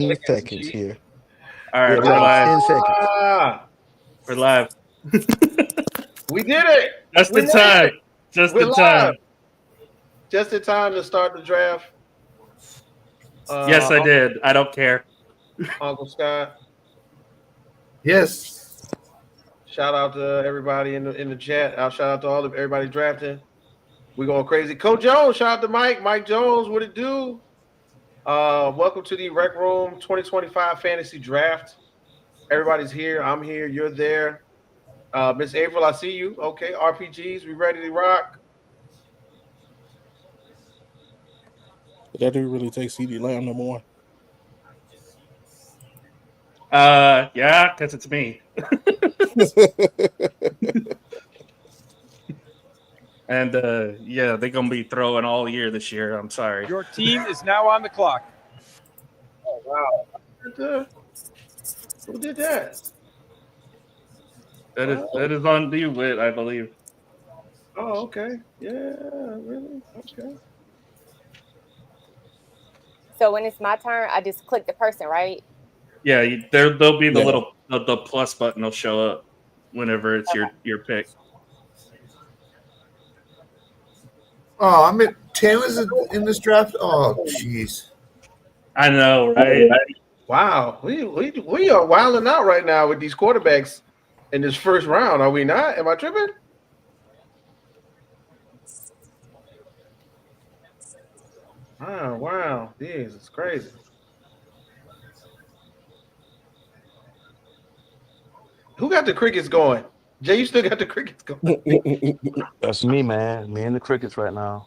seconds here. All right, Yeah, we're live. 10 seconds. We're live. We did it. Just We in made time. it. Just We're in time. live. Just in time to start the draft. Yes, I did. I don't care. Uncle Scott. Yes. Shout out to everybody in the chat. I'll shout out to everybody drafting. We going crazy. Coach Jones, shout out to Mike. Mike Jones, what it do? Welcome to the Rec Room 2025 Fantasy Draft. Everybody's here. I'm here. You're there. Miss April, I see you. Okay, RPGs, we ready to rock? That dude really take CD Lamb no more. Yeah, because it's me. And yeah, they're gonna be throwing all year this year. I'm sorry. Your team is now on the clock. Oh wow. Who did that? That is on you, Whit, I believe. Oh, okay. Yeah, really? Okay. So when it's my turn, I just click the person, right? Yeah, there'll be the little the plus button will show up whenever it's your pick. Oh, I'm at Taylor's in this draft. Oh, jeez. I know, right? Wow, we are wilding out right now with these quarterbacks in this first round. Are we not? Am I tripping? Wow. This is crazy. Who got the crickets going? Jay, you still got the crickets going. That's me, man. Me and the crickets right now.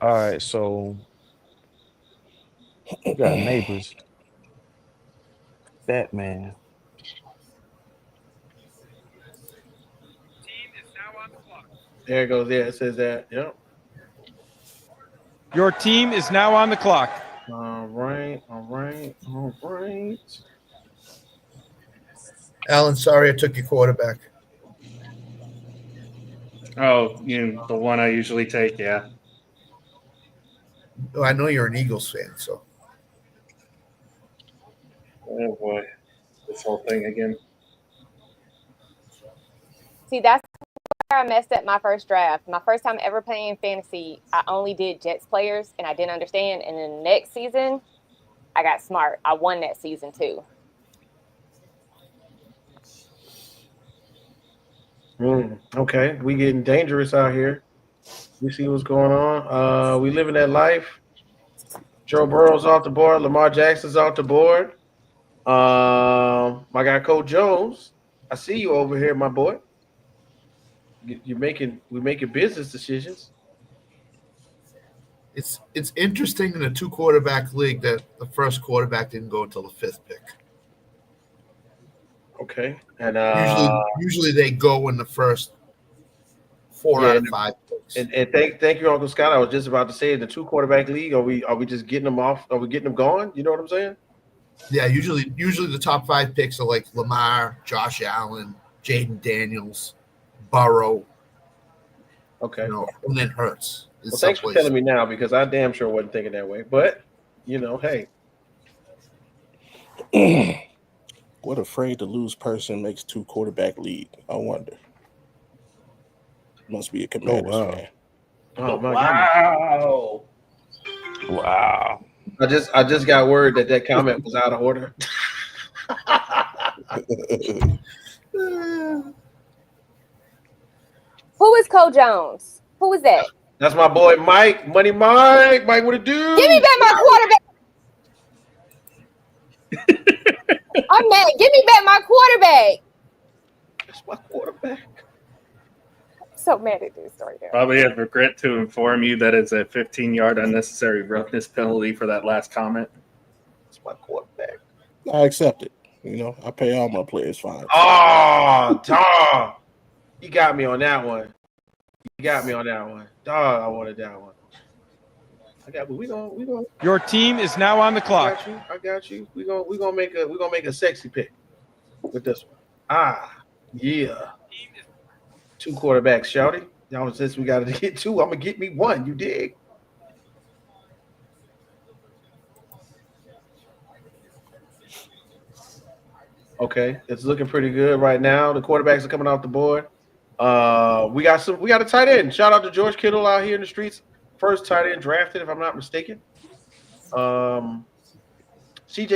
All right, so we got neighbors. That man. There it goes. Yeah, it says that. Yep. Your team is now on the clock. All right. Alan, sorry I took your quarterback. Oh, the one I usually take, yeah. Oh, I know you're an Eagles fan, so. Oh boy, this whole thing again. See, that's where I messed up my first draft. My first time ever playing fantasy, I only did Jets players, and I didn't understand. And then the next season, I got smart. I won that season too. Okay, we getting dangerous out here. We see what's going on. We living that life. Joe Burrow's off the board. Lamar Jackson's off the board. My guy Coach Jones, I see you over here, my boy. We're making business decisions. It's interesting in a 2-quarterback league that the first quarterback didn't go until the 5th pick. Okay, and usually they go in the first 4 out of 5 picks. And thank you, Uncle Scott. I was just about to say, in the 2-quarterback league, are we just getting them off? Are we getting them going? You know what I'm saying? Yeah, usually the top 5 picks are like Lamar, Josh Allen, Jaden Daniels, Burrow. Okay, and then Hurts. Well, thanks for telling me now, because I damn sure wasn't thinking that way. But hey. What afraid to lose person makes 2-quarterback league? I wonder. Must be a Commanders fan. Oh my God! Wow. I just got word that comment was out of order. Who is Coach Jones? Who is that? That's my boy Mike. Money Mike. Mike, what it do? Give me back my quarterback. I'm mad. Give me back my quarterback. That's my quarterback. I'm so mad at this right now. Probably have regret to inform you that it's a 15-yard unnecessary roughness penalty for that last comment. That's my quarterback. I accept it. I pay all my players fine. Oh, Tom. You got me on that one. Dog, I wanted that one. I got. We gonna. Your team is now on the clock. I got you. We gonna make a sexy pick with this one. Yeah. 2 quarterbacks, shouty. Y'all, since we got to get 2, I'm gonna get me 1. You dig? Okay, it's looking pretty good right now. The quarterbacks are coming off the board. We got a tight end. Shout out to George Kittle out here in the streets. First tight end drafted, if I'm not mistaken. CJ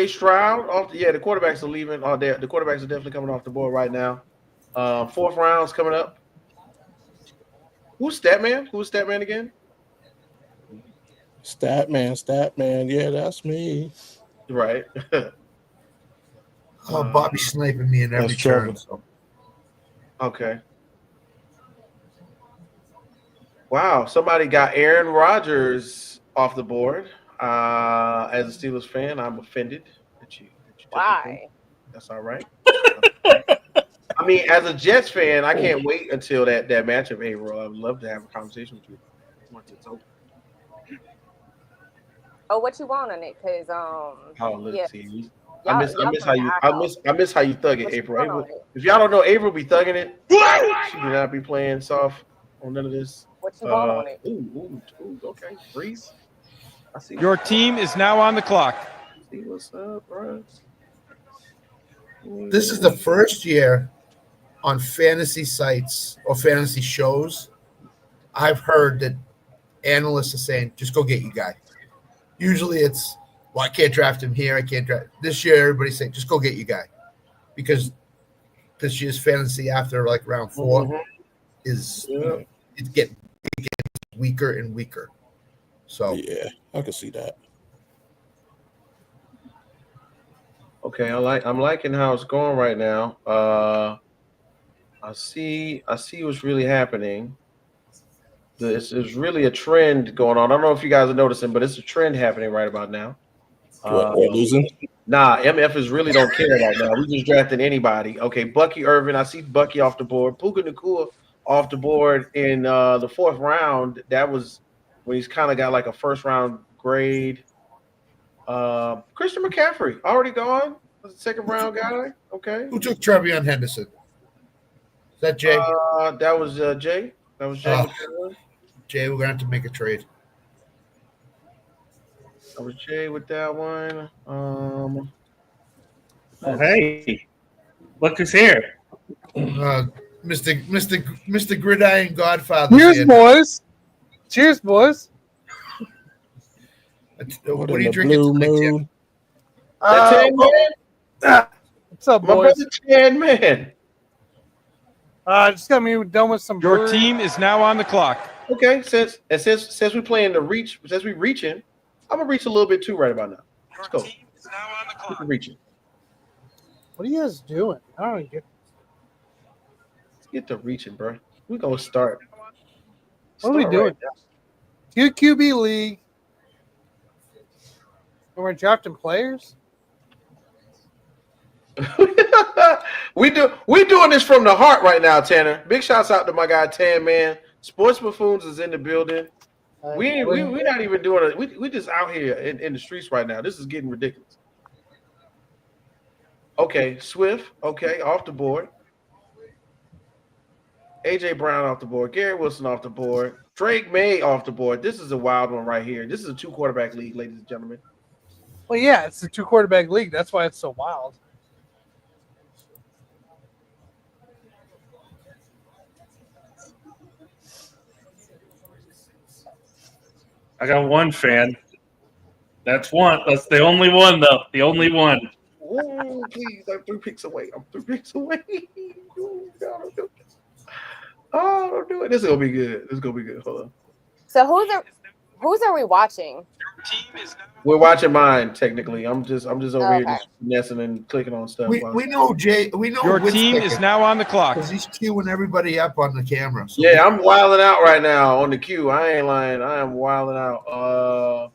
Stroud the quarterbacks are leaving. The quarterbacks are definitely coming off the board right now. 4th round's coming up. Who's Statman? Who's Statman again? Statman. Yeah, that's me. Right. Bobby's sniping me in every turn. So. Okay. Wow, somebody got Aaron Rodgers off the board. As a Steelers fan, I'm offended that you Why? That's all right. I mean, as a Jets fan, I can't wait until that matchup, April. I would love to have a conversation with you once it's over. Oh, what you want on it? Because let's see. Y'all- I miss how you thug it, What you April. want April. on it? If y'all don't know, April be thugging it. She do not be playing soft on none of this. What you want on it? Ooh, okay. Breeze. I see. Your team is now on the clock. See what's up, bro. This is the first year on fantasy sites or fantasy shows I've heard that analysts are saying, just go get your guy. Usually it's, well, I can't draft him here. I can't draft. This year, everybody's saying, just go get your guy. Because this year's fantasy after like round 4 is it gets weaker and weaker. So yeah, I can see that. Okay, I'm liking how it's going right now. I see what's really happening. There's really a trend going on. I don't know if you guys are noticing, but it's a trend happening right about now. We're losing? Nah, MFs really don't care right now. We just drafted anybody. Okay, Bucky Irvin. I see Bucky off the board. Puka Nacua off the board in the 4th round. That was when he's kind of got like a 1st round grade. Christian McCaffrey already gone. Was a 2nd round guy. Okay. who took Trevion Henderson? Is that Jay? That was Jay. That was Jay. Jay, we're going to have to make a trade. That was Jay with that one. Hey, look who's here. Mr. Gridiron Godfather. Cheers, boys. Cheers, boys. What are you drinking tonight, Tim? Tan Man? What's up, My boys? brother Tan Man. Just got me done with some. Your brewery. team is now on the clock. Okay, since we're playing the reach, since we reaching, I'm gonna reach a little bit too right about now. Let's go. Keep reaching. What are you guys doing? I don't get. Let's get to reaching, bro. We're gonna start. What are we doing? 2 QB league. And we're drafting players. We're doing this from the heart right now, Tanner. Big shouts out to my guy Tan Man. Sports Buffoons is in the building. We're not even doing it. We just out here in the streets right now. This is getting ridiculous. Okay, Swift. Okay, off the board. AJ Brown off the board. Gary Wilson off the board. Drake May off the board. This is a wild one right here. This is a 2 quarterback league, ladies and gentlemen. Well, yeah, it's a 2 quarterback league. That's why it's so wild. I got one fan. That's one. That's the only one, though. The only one. Oh, please. I'm 3 picks away. Ooh, God, don't do it. Oh, don't do it. This is going to be good. Hold on. So whose are we watching? We're watching mine, technically. I'm just over here Okay. just messing and clicking on stuff. We know Jay. We know Your team is now on the clock. because he's queuing everybody up on the camera. So Yeah, I'm wilding out right now on the queue. I ain't lying. I am wilding out.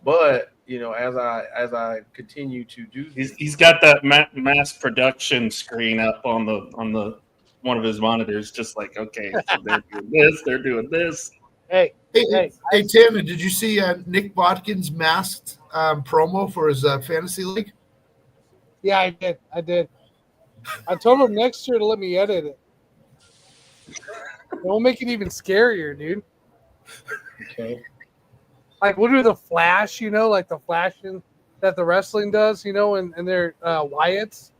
But you know, as I continue to do, He's got that mass production screen up on the one of his monitors, just like, okay, so they're doing this, they're doing this. Hey, Hey, Tanner, did you see Nick Botkin's masked promo for his fantasy league? yeah, I did. I told him next year to let me edit it. We'll make it even scarier, dude. Okay. Like we'll do the flash, like the flashing that the wrestling does, and their Wyatt's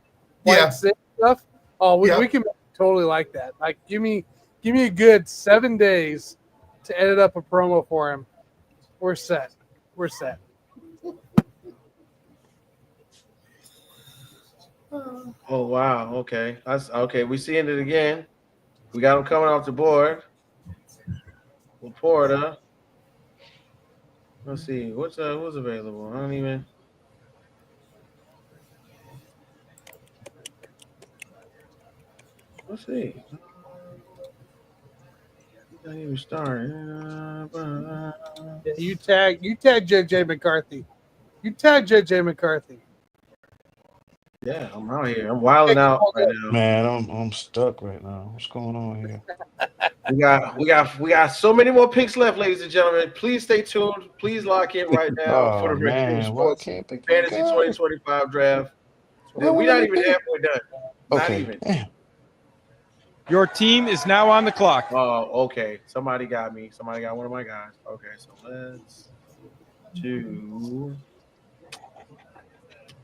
stuff. Oh, we can totally like that. Like give me a good 7 days to edit up a promo for him. We're set. Oh wow. Okay. That's okay. We seeing it again. We got him coming off the board. Laporta. Let's see. What's available? I don't even. Let's see. Not even started. Yeah, you tag JJ McCarthy. Yeah, I'm out here. I'm wilding out right now. Man, I'm stuck right now. What's going on here? We got so many more picks left, ladies and gentlemen. Please stay tuned. Please lock in right now for the man, why RecRoomSports can't they Fantasy 2025 draft. We're not even halfway done. Not Okay. even. Damn. Your team is now on the clock. Oh, okay. Somebody got me. Somebody got one of my guys. Okay, so let's do.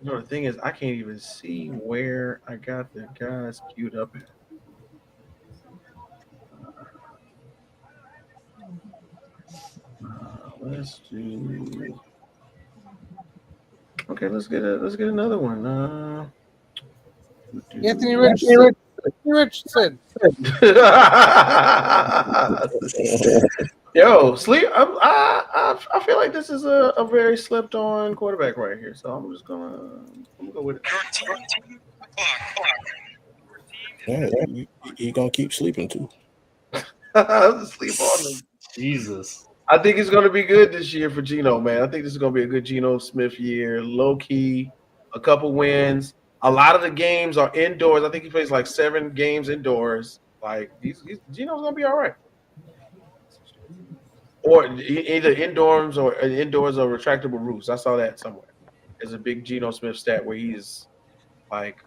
The thing is, I can't even see where I got the guys queued up at. Let's do. Okay, let's get another one. Anthony Richardson. Yo, sleep. I feel like this is a very slept on quarterback right here. So I'm gonna go with it. Yeah, he gonna keep sleeping too. Sleep on him. Jesus. I think it's gonna be good this year for Geno, man. I think this is gonna be a good Geno Smith year. Low key, a couple wins. A lot of the games are indoors. I think he plays like 7 games indoors. Like Geno's gonna be all right. Or either indoors or retractable roofs. I saw that somewhere. There's a big Geno Smith stat where he's like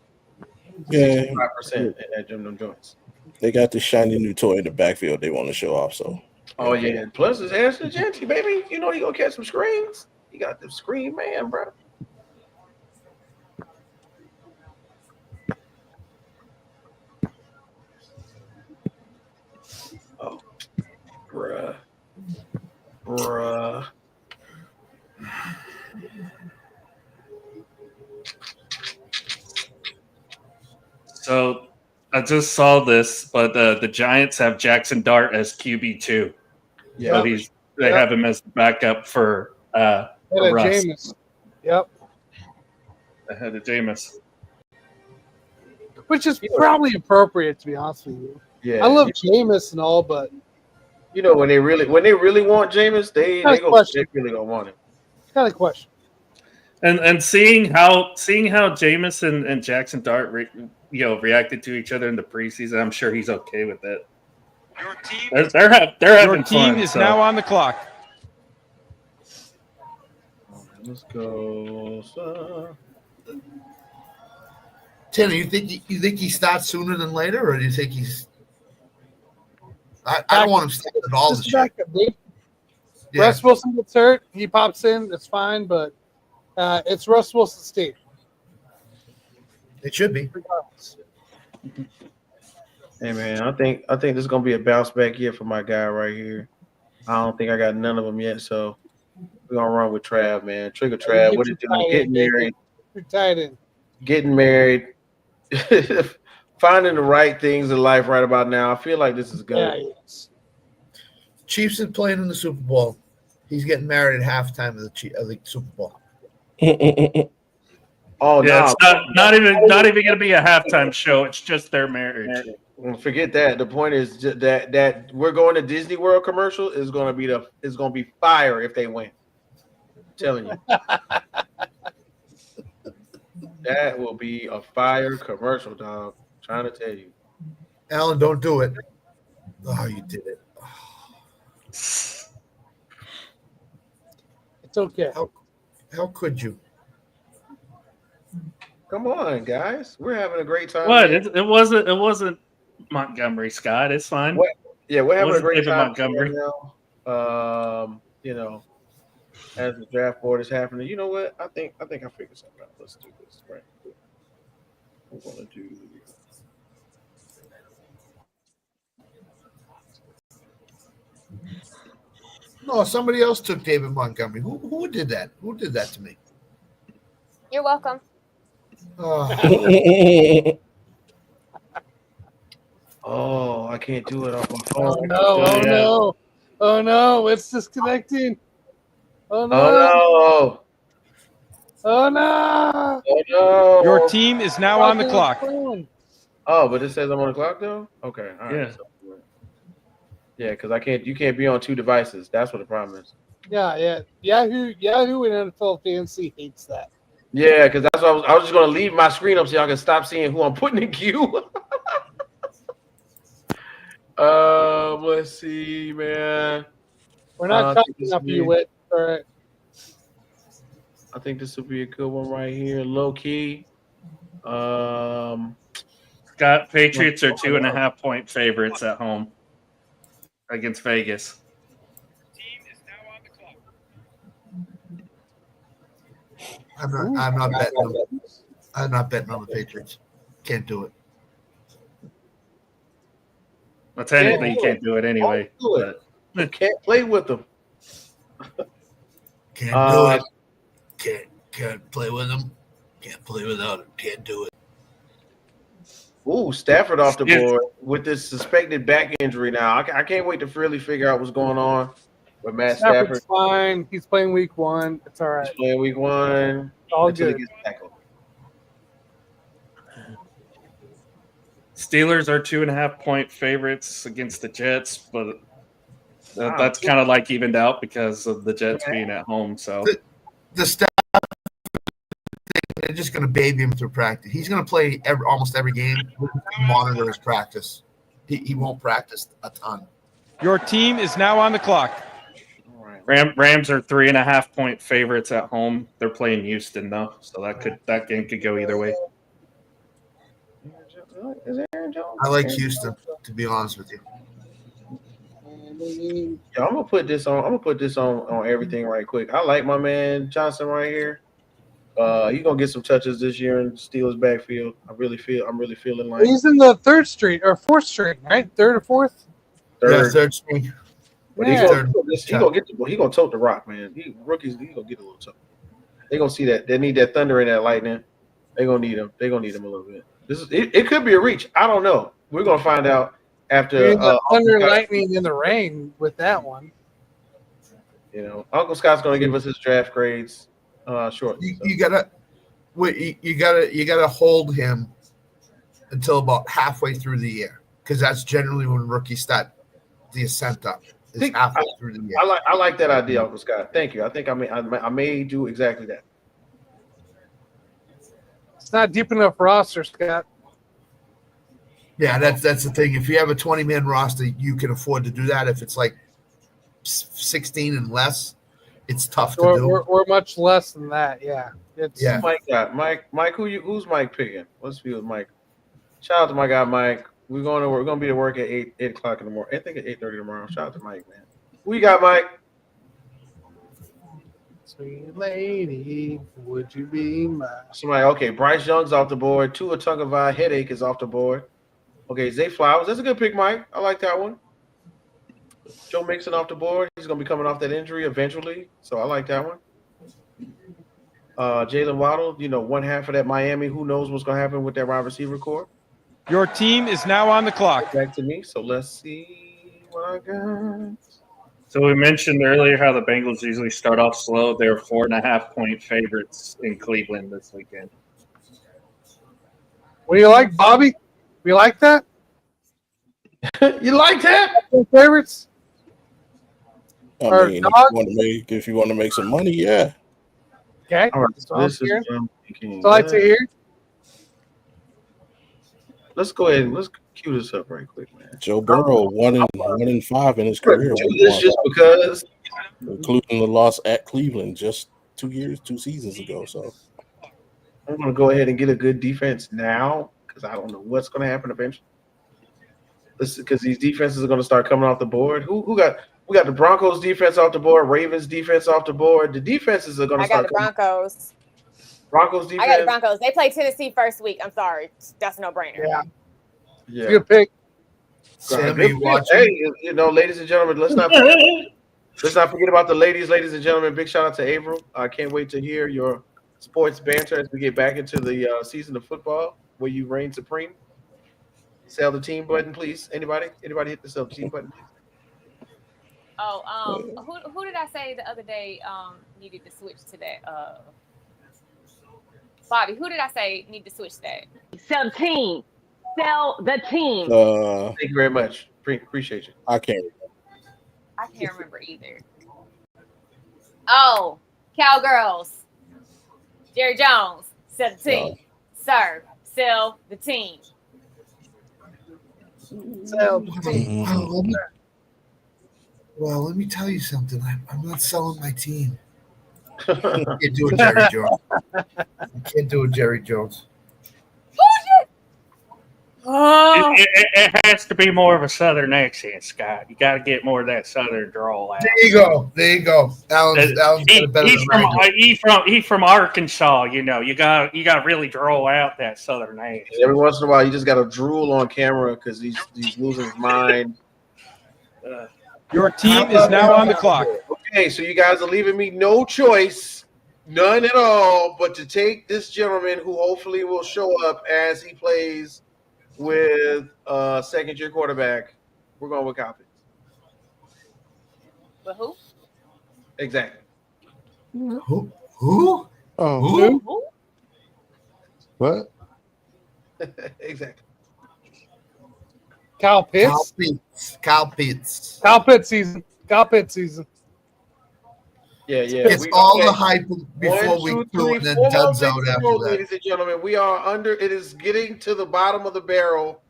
65% in that them joints. They got the shiny new toy in the backfield they want to show off. So. Oh yeah. Plus it's Ashton Genty, baby. You know he gonna catch some screens. He got the screen man, bro. Oh, bruh. So I just saw this, but the Giants have Jackson Dart as QB2. Yeah, So they have him as the backup for Russ. Jameis. Yep. Ahead of Jameis. Which is probably appropriate, to be honest with you. Yeah, I love Jameis and all, but when they really want Jameis, they really don't want him. Kind of question. And seeing how Jameis and Jackson Dart reacted to each other in the preseason, I'm sure he's okay with it. They're having fun. Your team is now on the clock. Let's go. Tanner, you think he starts sooner than later, or do you think he's? I don't want him starting at all this year. Yeah. Russ Wilson gets hurt, he pops in. It's fine, but it's Russ Wilson's team. It should be. Regardless. Hey man, I think this is gonna be a bounce back year for my guy right here. I don't think I got none of them yet, so we're gonna run with Trav, man. Trigger Trav, what it doing? Getting married. You're tied in. Getting married. Finding the right things in life right about now. I feel like this is good. Yeah, yes. Chiefs is playing in the Super Bowl. He's getting married at halftime of the Super Bowl. Oh yeah, no! It's not even going to be a halftime show. It's just their marriage. Forget that. The point is that we're going to Disney World commercial is going to be fire if they win. I'm telling you, that will be a fire commercial, dog. I'm trying to tell you. Alan, don't do it. Oh, you did it. Oh. It's okay. How could you? Come on, guys. We're having a great time. What? here. It wasn't Montgomery, Scott. It's fine. What? Yeah, we're having a wasn't great David time Montgomery. now. As the draft board is happening. You know what? I think I figured something out. Let's do this right quick. I'm gonna do. No, somebody else took David Montgomery. Who did that? Who did that to me? You're welcome. Oh, I can't do it off my Oh phone. no! Oh no! Oh no! It's disconnecting. Oh no! Oh Oh no! no! Oh no! Your team is now on the clock. Oh, but it says I'm on the clock though. Okay. All right. Yeah. Yeah, because you can't be on two devices. That's what the problem is. Yeah. Yahoo and NFL Fantasy hates that. Yeah, because that's what I was just gonna leave my screen up so y'all can stop seeing who I'm putting in queue. Let's see, man. We're not talking up you with. All right. I think this will be a good one right here. Low key. Scott, Patriots are 2.5-point favorites at home against Vegas. I'm not betting them. I'm not betting on the Patriots. Can't do it. Well, technically, you can't do it anyway. Can't play with them. Can't do it. Can't play with them. Can't play without it. Can't do it. Ooh, Stafford off the board with this suspected back injury now. I can't wait to really figure out what's going on with Matt Stafford's Stafford. fine. He's playing week 1. It's all right. He's playing week 1 All until good. he gets tackled. Steelers are 2.5-point favorites against the Jets, but that's kind of like evened out because of the Jets being at home. So the staff, they're just going to baby him through practice. He's going to play almost every game. Monitor his practice. He won't practice a ton. Your team is now on the clock. Rams are 3.5-point favorites at home. They're playing Houston though, so that game could go either way. Is Aaron Jones? I like Houston, to be honest with you. Yeah, I'm gonna put this on everything right quick. I like my man Johnson right here. He's gonna get some touches this year in Steelers backfield. I'm really feeling like He's in the 3rd string or 4th string, right? 3rd or 4th? Yeah, third string. But Yeah. he gonna tote the rock, man. He gonna get a little tote. They gonna see that. They need that thunder and that lightning. They gonna need him. They gonna need him a little bit. It could be a reach. I don't know. We're gonna find out after thunder and lightning in the rain with that one. Uncle Scott's gonna give us his draft grades shortly. You gotta hold him until about halfway through the year, because that's generally when rookies start the ascent up. It's halfway through the year. I like that idea, Uncle Scott. Thank you. I think I may do exactly that. It's not deep enough roster, Scott. Yeah, that's the thing. If you have a 20-man roster, you can afford to do that. If it's like 16 and less, it's tough to do. Or much less than that. Yeah. Mike, who's Mike picking? Let's see with Mike. Shout out to my guy Mike. We're gonna be to work at 8 o'clock in the morning. I think at 8:30 tomorrow. Shout out to Mike, man. Who you got, Mike? Sweet lady, would you be mine? Somebody, okay. Bryce Young's off the board. Tua Tagovailoa headache is off the board. Okay, Zay Flowers. That's a good pick, Mike. I like that one. Joe Mixon off the board. He's gonna be coming off that injury eventually, so I like that one. Jalen Waddle, one half of that Miami. Who knows what's gonna happen with that wide receiver core? Your team is now on the clock. Back to me. So let's see what I got. So we mentioned earlier how the Bengals usually start off slow. They're 4.5-point favorites in Cleveland this weekend. What do you like, Bobby? You like that? You like that? Favorites? I mean, if you want to make some money, yeah. Okay. All right. That's what I'm This is hearing. what I'm thinking. So I like to hear. Let's go ahead and let's cue this up right quick, man. Joe Burrow 1-5 in his career. Do this just because. including the loss at Cleveland just 2 seasons ago. So I'm going to go ahead and get a good defense now because I don't know what's going to happen eventually. Because these defenses are going to start coming off the board. We got the Broncos defense off the board, Ravens defense off the board. The defenses are going to start. I got the Broncos. Broncos defense. I got the Broncos. They play Tennessee first week. I'm sorry, that's a no-brainer. Yeah. Good pick. Sammy, watching. Hey, ladies and gentlemen, let's not forget about the ladies and gentlemen. Big shout out to April. I can't wait to hear your sports banter as we get back into the season of football where you reign supreme. Sell the team button, please. Anybody hit the sell the team button, please. Oh, who did I say the other day needed to switch to that? Bobby, who did I say need to switch to that? Sell the team. Sell the team. Thank you very much. Appreciate you. I can't remember either. Oh, Cowgirls. Jerry Jones. Sell the team. Sir, sell the team. Sell the team. Well, let me tell you something. I'm not selling my team. I can't do a Jerry Jones. I can't do a Jerry Jones. Oh. It has to be more of a Southern accent, Scott. You got to get more of that Southern drawl out. There you go. Alan's got a better He's from Arkansas. You got to really draw out that Southern accent. Every once in a while, you just got to drool on camera because he's losing his mind. Your team is now on the clock. Okay, so you guys are leaving me no choice, none at all, but to take this gentleman who hopefully will show up as he plays with a second-year quarterback. We're going with Kyle Pitts. But who? Exactly. Who? Oh, Who? what? Exactly. Kyle Pitts. Kyle Pitts. Kyle Pitts season. Yeah. It's all the hype before week 2 and then duds out after that. Ladies and gentlemen, we are under. It is getting to the bottom of the barrel.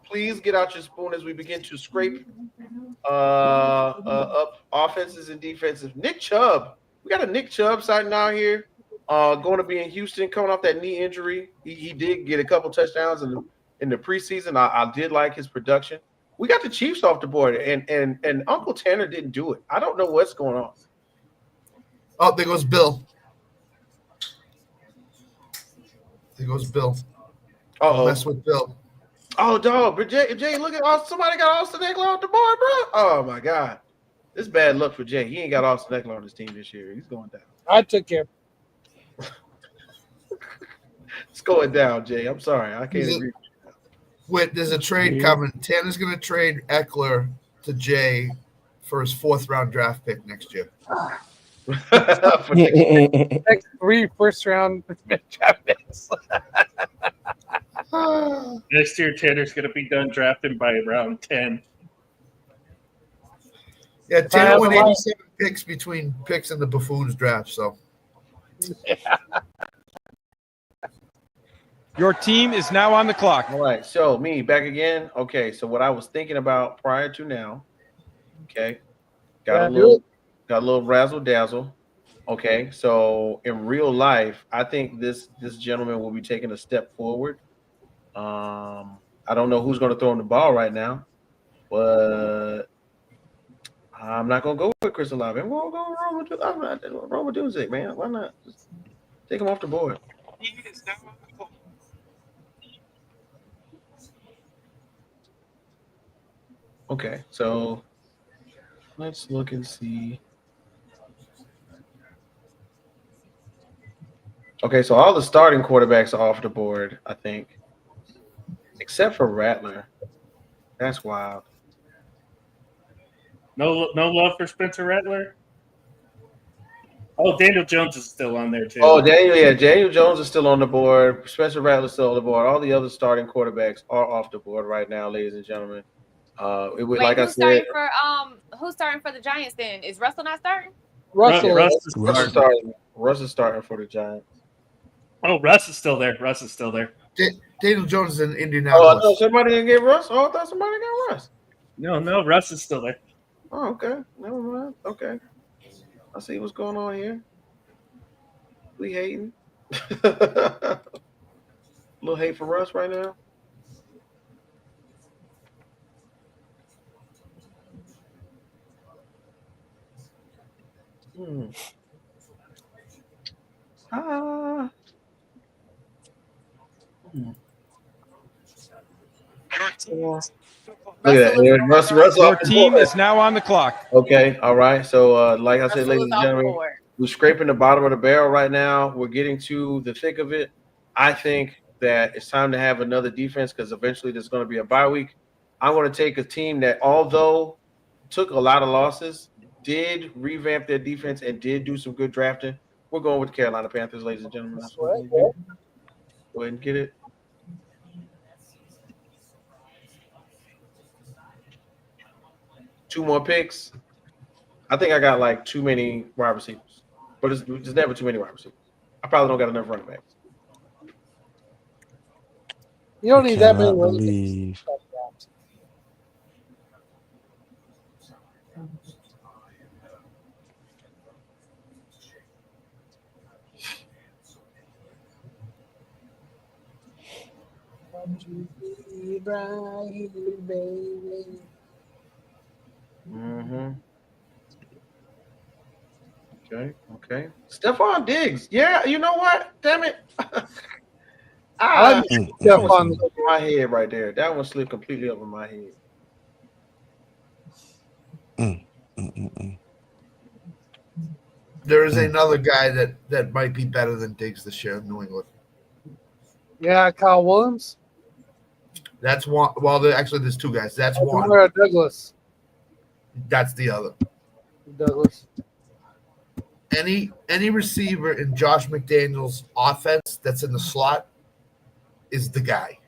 Please get out your spoon as we begin to scrape up offenses and defenses. Nick Chubb. We got a Nick Chubb sighting out here. Going to be in Houston, coming off that knee injury. He did get a couple touchdowns in the preseason. I did like his production. We got the Chiefs off the board, and Uncle Tanner didn't do it. I don't know what's going on. Oh, there goes Bill. Uh-oh. Mess with Bill. Oh, dog. But Jay, look at somebody got Austin Eckler off the board, bro. Oh, my God. This is bad luck for Jay. He ain't got Austin Eckler on his team this year. He's going down. I took care. It's going down, Jay. I'm sorry. I can't agree. Wait, there's a trade coming. Tanner's going to trade Eckler to Jay for his 4th-round draft pick next year. Next 3 first-round draft picks. Next year, Tanner's going to be done drafting by round 10. Yeah, Tanner went 87 picks between picks and the Buffoons draft, so. Your team is now on the clock. All right, so me back again. Okay, so what I was thinking about prior to now, okay, got a little razzle dazzle. Okay, so in real life, I think this gentleman will be taking a step forward. I don't know who's going to throw him the ball right now, but I'm not going to go with Chris Olave. I'm going to go Roma Dunzik, man. Why not? Just take him off the board. Okay, so let's look and see. Okay, so all the starting quarterbacks are off the board, I think, except for Rattler. That's wild. No love for Spencer Rattler? Oh, Daniel Jones is still on there, too. Oh, Daniel Jones is still on the board. Spencer Rattler is still on the board. All the other starting quarterbacks are off the board right now, ladies and gentlemen. Wait, like who's starting for the Giants then? Is Russell not starting? Russ is starting for the Giants. Oh, Russ is still there. Daniel Jones is in Indianapolis. Oh, I thought somebody didn't get Russ. Oh, I thought somebody got Russ. No, Russ is still there. Oh, okay. Never mind. Okay. I see what's going on here. We hating. A little hate for Russ right now. Look at that. Russ Your team is now on the clock. Okay, all right. So, like I said, Russell ladies is and off the gentlemen, board. we're scraping the bottom of the barrel right now. We're getting to the thick of it. I think that it's time to have another defense because eventually there's going to be a bye week. I'm going to take a team that, although took a lot of losses, did revamp their defense and did do some good drafting. We're going with the Carolina Panthers, ladies and gentlemen. That's what we're going to do. Go ahead and get it. Two more picks. I think I got like too many wide receivers, but there's never too many wide receivers. I probably don't got enough running backs. You don't need that many Cannot running believe. Mm-hmm. Okay. Stephon Diggs. Yeah, you know what? Damn it. That one slipped over my head right there. That one slipped completely over my head. There is another guy that might be better than Diggs this year in New England. Yeah, Kyle Williams. That's one. Well, actually, there's two guys. That's one. Douglas. That's the other. Douglas. Any receiver in Josh McDaniels' offense that's in the slot is the guy.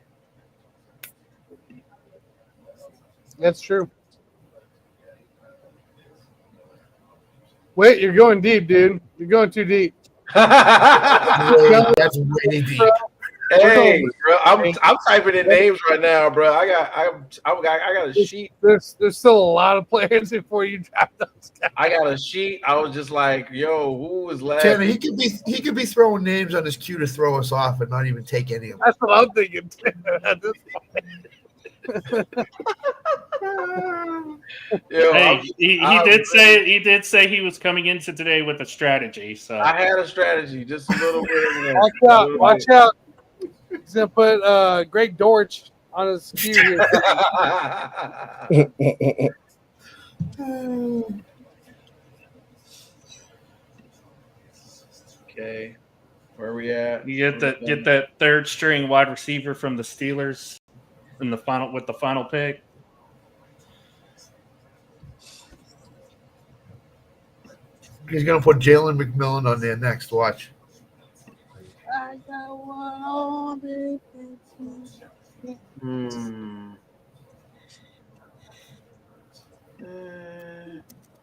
That's true. Wait, you're going deep, dude. You're going too deep. That's way deep. Hey, bro, I'm typing in names right now, bro. I got a sheet. There's still a lot of players before you draft those guys. I got a sheet. I was just like, yo, who was last? Tanner, he could be throwing names on his cue to throw us off and not even take any of them. That's what I'm thinking at this point. Hey, he did say he was coming into today with a strategy. So I had a strategy, just a little bit. Watch out. He's gonna put Greg Dortch on his queue here. Okay, where are we at? You get that third string wide receiver from the Steelers in the final pick. He's gonna put Jalen McMillan on there next. Watch. I got one on it.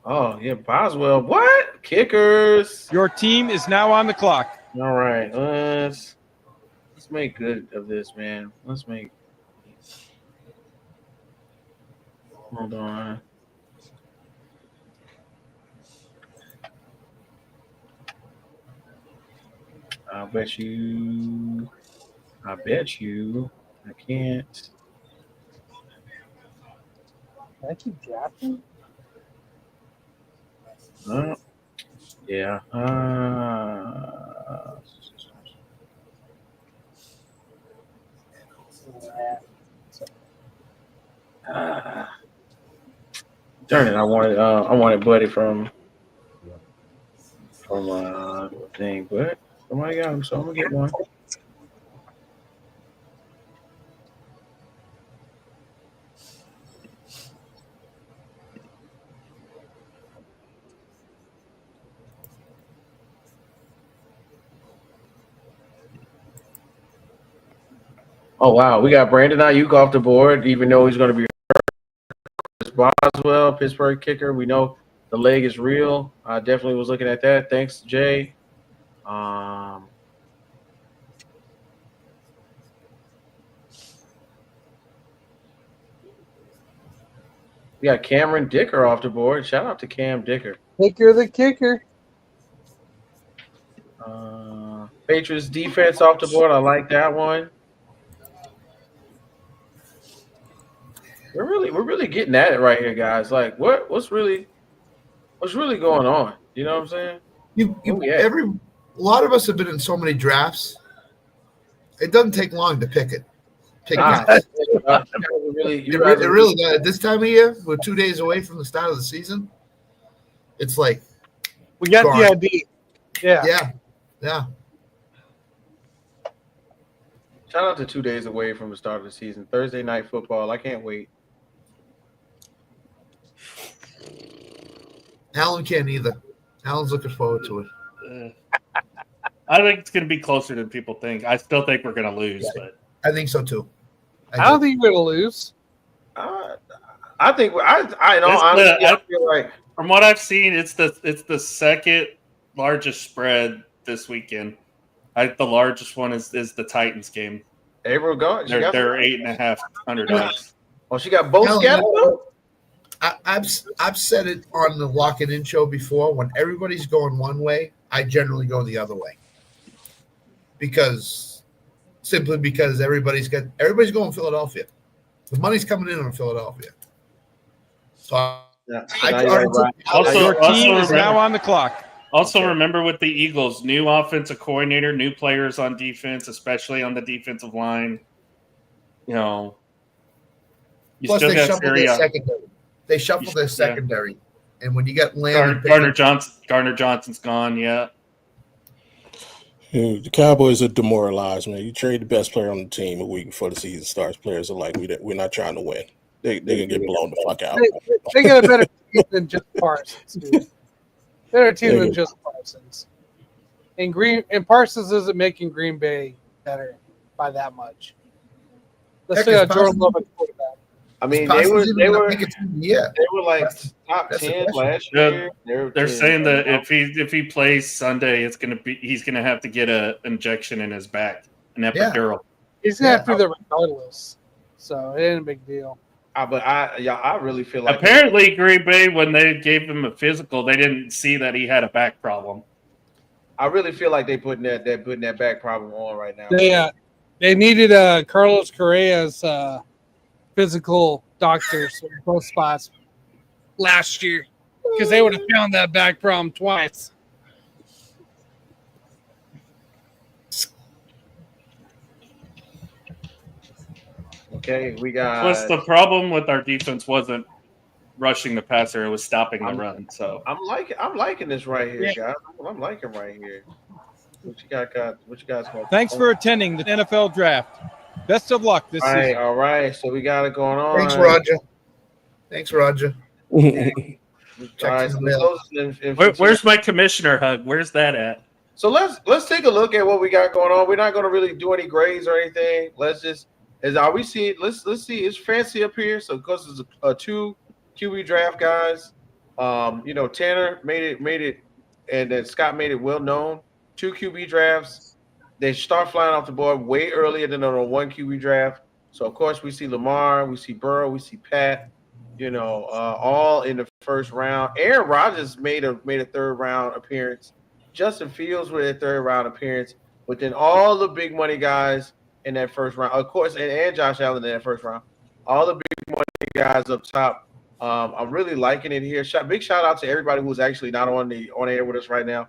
Oh yeah, Boswell. What? Kickers. Your team is now on the clock. All right, let's make good of this, man. Let's make. Hold on. I bet you I can't. Can I keep drafting? Yeah. Darn it! I wanted Buddy from thing, but somebody got him, so I'm gonna get one. Oh wow, we got Brandon Ayuk off the board, even though he's going to be Boswell, Pittsburgh kicker. We know the leg is real. I definitely was looking at that. Thanks, Jay. We got Cameron Dicker off the board. Shout out to Cam Dicker. Dicker the kicker. Patriots defense off the board. I like that one. We're really getting at it right here, guys. Like, what's really going on? You know what I'm saying? A lot of us have been in so many drafts. It doesn't take long to pick guys. It really does. At this time of year, we're 2 days away from the start of the season. It's like we got the idea. Yeah. Shout out to 2 days away from the start of the season. Thursday night football. I can't wait. Alan can't either. Alan's looking forward to it. I think it's going to be closer than people think. I still think we're going to lose, but I think so too. I don't think we're going to lose. I think I feel like from what I've seen, it's the second largest spread this weekend. The largest one is the Titans game. April go. They're 8.5 underdogs. Oh, she got both scattered. I've said it on the Lock It In show before. When everybody's going one way, I generally go the other way. Because everybody's going Philadelphia. The money's coming in on Philadelphia. So your team is now on the clock. Also, remember with the Eagles, new offensive coordinator, new players on defense, especially on the defensive line. You know, plus they shuffled their secondary. They shuffled their secondary, and when you get Lamb, Gardner Johnson's gone. Yeah. The Cowboys are demoralized, man. You trade the best player on the team a week before the season starts. Players are like, we're not trying to win. They're gonna get blown the fuck out. They got a better team than just Parsons. Dude. Better team than just Parsons. And Parsons isn't making Green Bay better by that much. Let's say Jordan Love at quarterback. I mean, they were like top 10 last year. They're saying that if he plays Sunday, he's gonna have to get an injection in his back, an epidural. He's gonna have to do that regardless. So it ain't a big deal. But I really feel like apparently Green Bay, when they gave him a physical, they didn't see that he had a back problem. I really feel like they're putting that back problem on right now. They needed Carlos Correa's physical doctors in both spots last year because they would have found that back problem twice. Okay, we got. Plus, the problem with our defense wasn't rushing the passer; it was stopping the run. So I'm liking this right here, guys. I'm liking right here. What you guys got? Thanks for attending the NFL draft. Best of luck this season. All right. So we got it going on. Thanks, Roger. Where's my commissioner hug? Where's that at? So let's take a look at what we got going on. We're not going to really do any grades or anything. Let's see. Let's see. It's fancy up here. So because it's a 2 QB draft, guys. Tanner made it, and then Scott made it well known. 2 QB drafts. They start flying off the board way earlier than on a 1 QB draft. So of course we see Lamar, we see Burrow, we see Pat. All in the first round. Aaron Rodgers made a 3rd round appearance. Justin Fields with a 3rd round appearance. But then all the big money guys in that first round, of course, and Josh Allen in that first round. All the big money guys up top. I'm really liking it here. Big shout out to everybody who's actually not on air with us right now.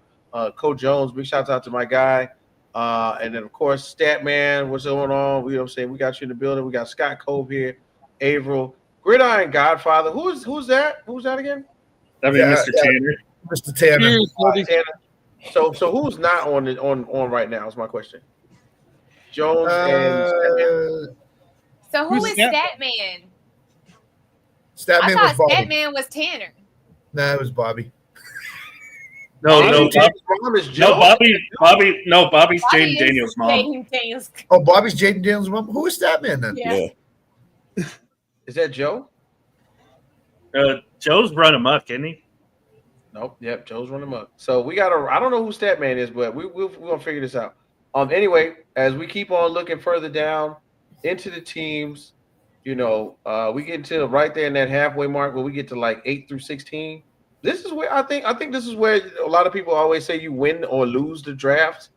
Coach Jones, big shout out to my guy. And then, of course, Statman, what's going on? We we got you in the building. We got Scott Cove here, Averill, Gridiron Godfather. Who's that? Who's that again? Mr. Tanner. Mr. Tanner. So who's not on right now is my question. Jones and Statman. So who is Statman? Statman I thought was Bobby. Statman was Tanner. Nah, it was Bobby. Bobby's Jaden Daniels' mom. Oh, Bobby's Jaden Daniels' mom. Who is Statman then? Yeah. Is that Joe? Joe's run amok, isn't he? Nope. Yep, Joe's running amok. So we got I don't know who Statman is, but we're gonna figure this out. Anyway, as we keep on looking further down into the teams, we get into right there in that halfway mark where we get to like 8 through 16. This is where I think this is where a lot of people always say you win or lose the draft.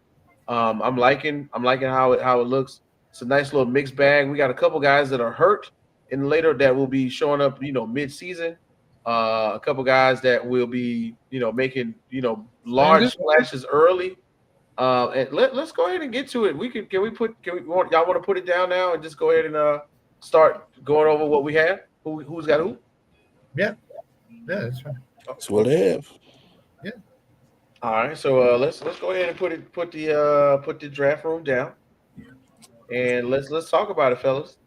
I'm liking how it looks. It's a nice little mixed bag. We got a couple guys that are hurt and later that will be showing up, mid-season. A couple guys that will be, making, large splashes early. And let's go ahead and get to it. Y'all want to put it down now and just go ahead and start going over what we have? Who's got who? Yeah, that's right. That's what they have. Yeah. All right, so let's go ahead and put the draft room down, and let's talk about it, fellas.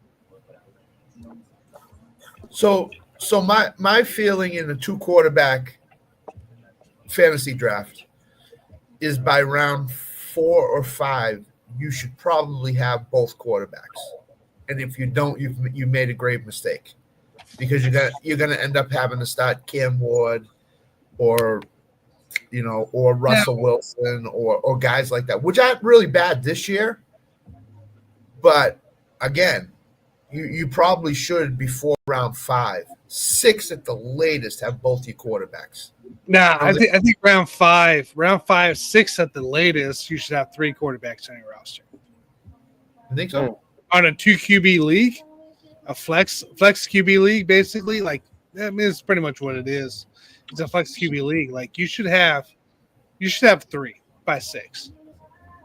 So my feeling in the 2 quarterback fantasy draft is by round 4 or 5, you should probably have both quarterbacks, and if you don't, you made a grave mistake, because you're gonna end up having to start Cam Ward or Russell Wilson or guys like that, which aren't really bad this year. But again, you probably should before round 5, 6 at the latest have both your quarterbacks. Nah, I think round 5, 6 at the latest, you should have 3 quarterbacks on your roster. I think so. On a 2 QB league, a flex QB league, basically, it's pretty much what it is. It's a flex QB league. Like you should have 3 by 6.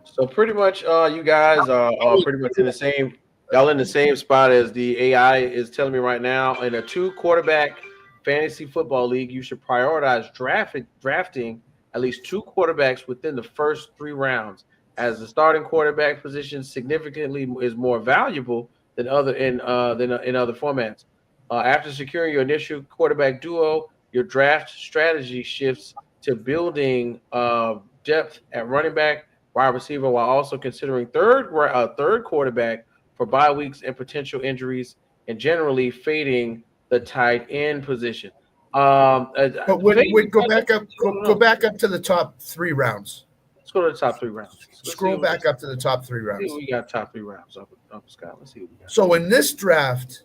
So pretty much, you guys are pretty much in the same. Y'all in the same spot as the AI is telling me right now. In a 2 quarterback fantasy football league, you should prioritize drafting at least 2 quarterbacks within the first 3 rounds, as the starting quarterback position significantly is more valuable than other in other formats. After securing your initial quarterback duo, your draft strategy shifts to building depth at running back, wide receiver, while also considering third quarterback for bye weeks and potential injuries, and generally fading the tight end position. But go back up to the top 3 rounds. Let's go to the top 3 rounds. Scroll back up to the top 3 rounds. We got top 3 rounds up, Scott. Let's see what we got. So in this draft,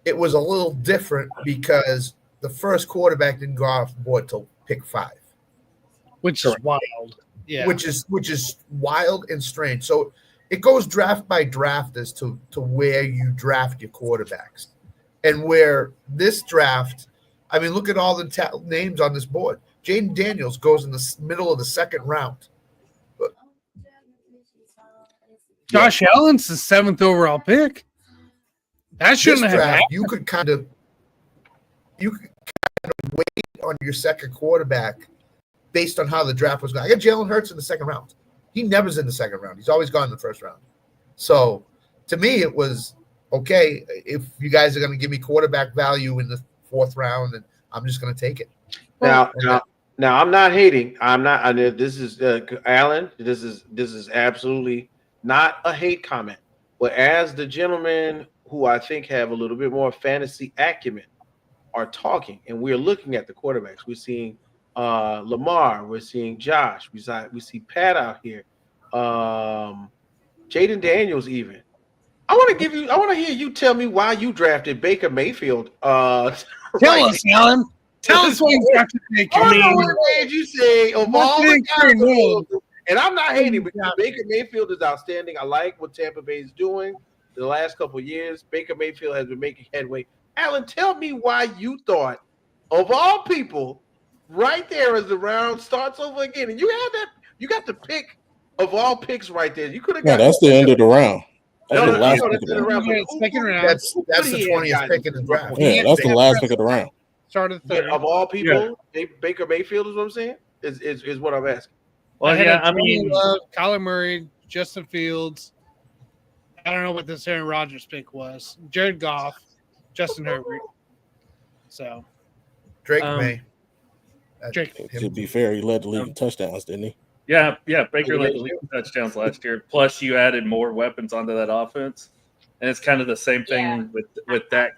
it was a little different because the first quarterback didn't go off the board till pick 5, which is wild. Yeah, which is wild and strange. So it goes draft by draft as to where you draft your quarterbacks, and where this draft, I mean, look at all the names on this board. Jaden Daniels goes in the middle of the 2nd round. Josh Allen's the 7th overall pick. That shouldn't have happened. You could kind of wait on your 2nd quarterback based on how the draft was going. I got Jalen Hurts in the 2nd round. He never's in the 2nd round. He's always gone in the 1st round. So to me, it was okay if you guys are going to give me quarterback value in the 4th round, and I'm just going to take it. Now, I'm not hating. I'm not. This is Alan. This is absolutely not a hate comment. But as the gentlemen who I think have a little bit more fantasy acumen are talking, and we're looking at the quarterbacks, we're seeing Lamar, we're seeing Josh, we see Pat out here, Jaden Daniels even. I want to hear you tell me why you drafted Baker Mayfield. Tell us, Alan. Tell us why you drafted Baker Mayfield. What did you say of all the guys? And I'm not hating because Baker Mayfield is outstanding. I like what Tampa Bay is doing the last couple of years. Baker Mayfield has been making headway. Alan, tell me why you thought, of all people, right there as the round starts over again, and you got the pick of all picks right there. You could have got. That's the end of the round. That's the last pick of the round. That's the 20th pick in the draft. Yeah, that's the last pick of the round. Started the 3rd. Of all people, Baker Mayfield is what I'm saying. Is what I'm asking. Well, yeah, I mean, Kyler Murray, Justin Fields. I don't know what this Aaron Rodgers pick was. Jared Goff, Justin Herbert. So Drake May. To be fair, he led the league in touchdowns, didn't he? Yeah. Baker led the league in touchdowns last year. Plus, you added more weapons onto that offense, and it's kind of the same thing with Dak.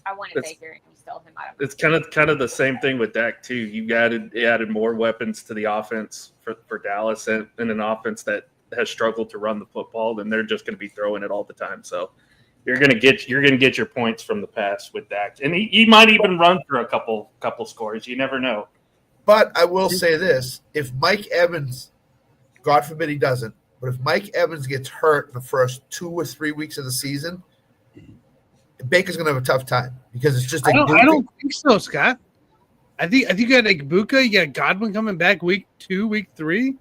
I wanted Baker, and you stole him out of. It's kind of the same thing with Dak too. You added more weapons to the offense for Dallas, and an offense that has struggled to run the football, then they're just going to be throwing it all the time. So you're going to get your points from the pass with Dak, and he might even run for a couple scores. You never know. But I will say this: if Mike Evans God forbid he doesn't, but if Mike Evans gets hurt in the first 2 or 3 weeks of the season, Baker's going to have a tough time because it's just. I don't think so, Scott. I think you got Ibuka, you got Godwin coming back week 2, week 3.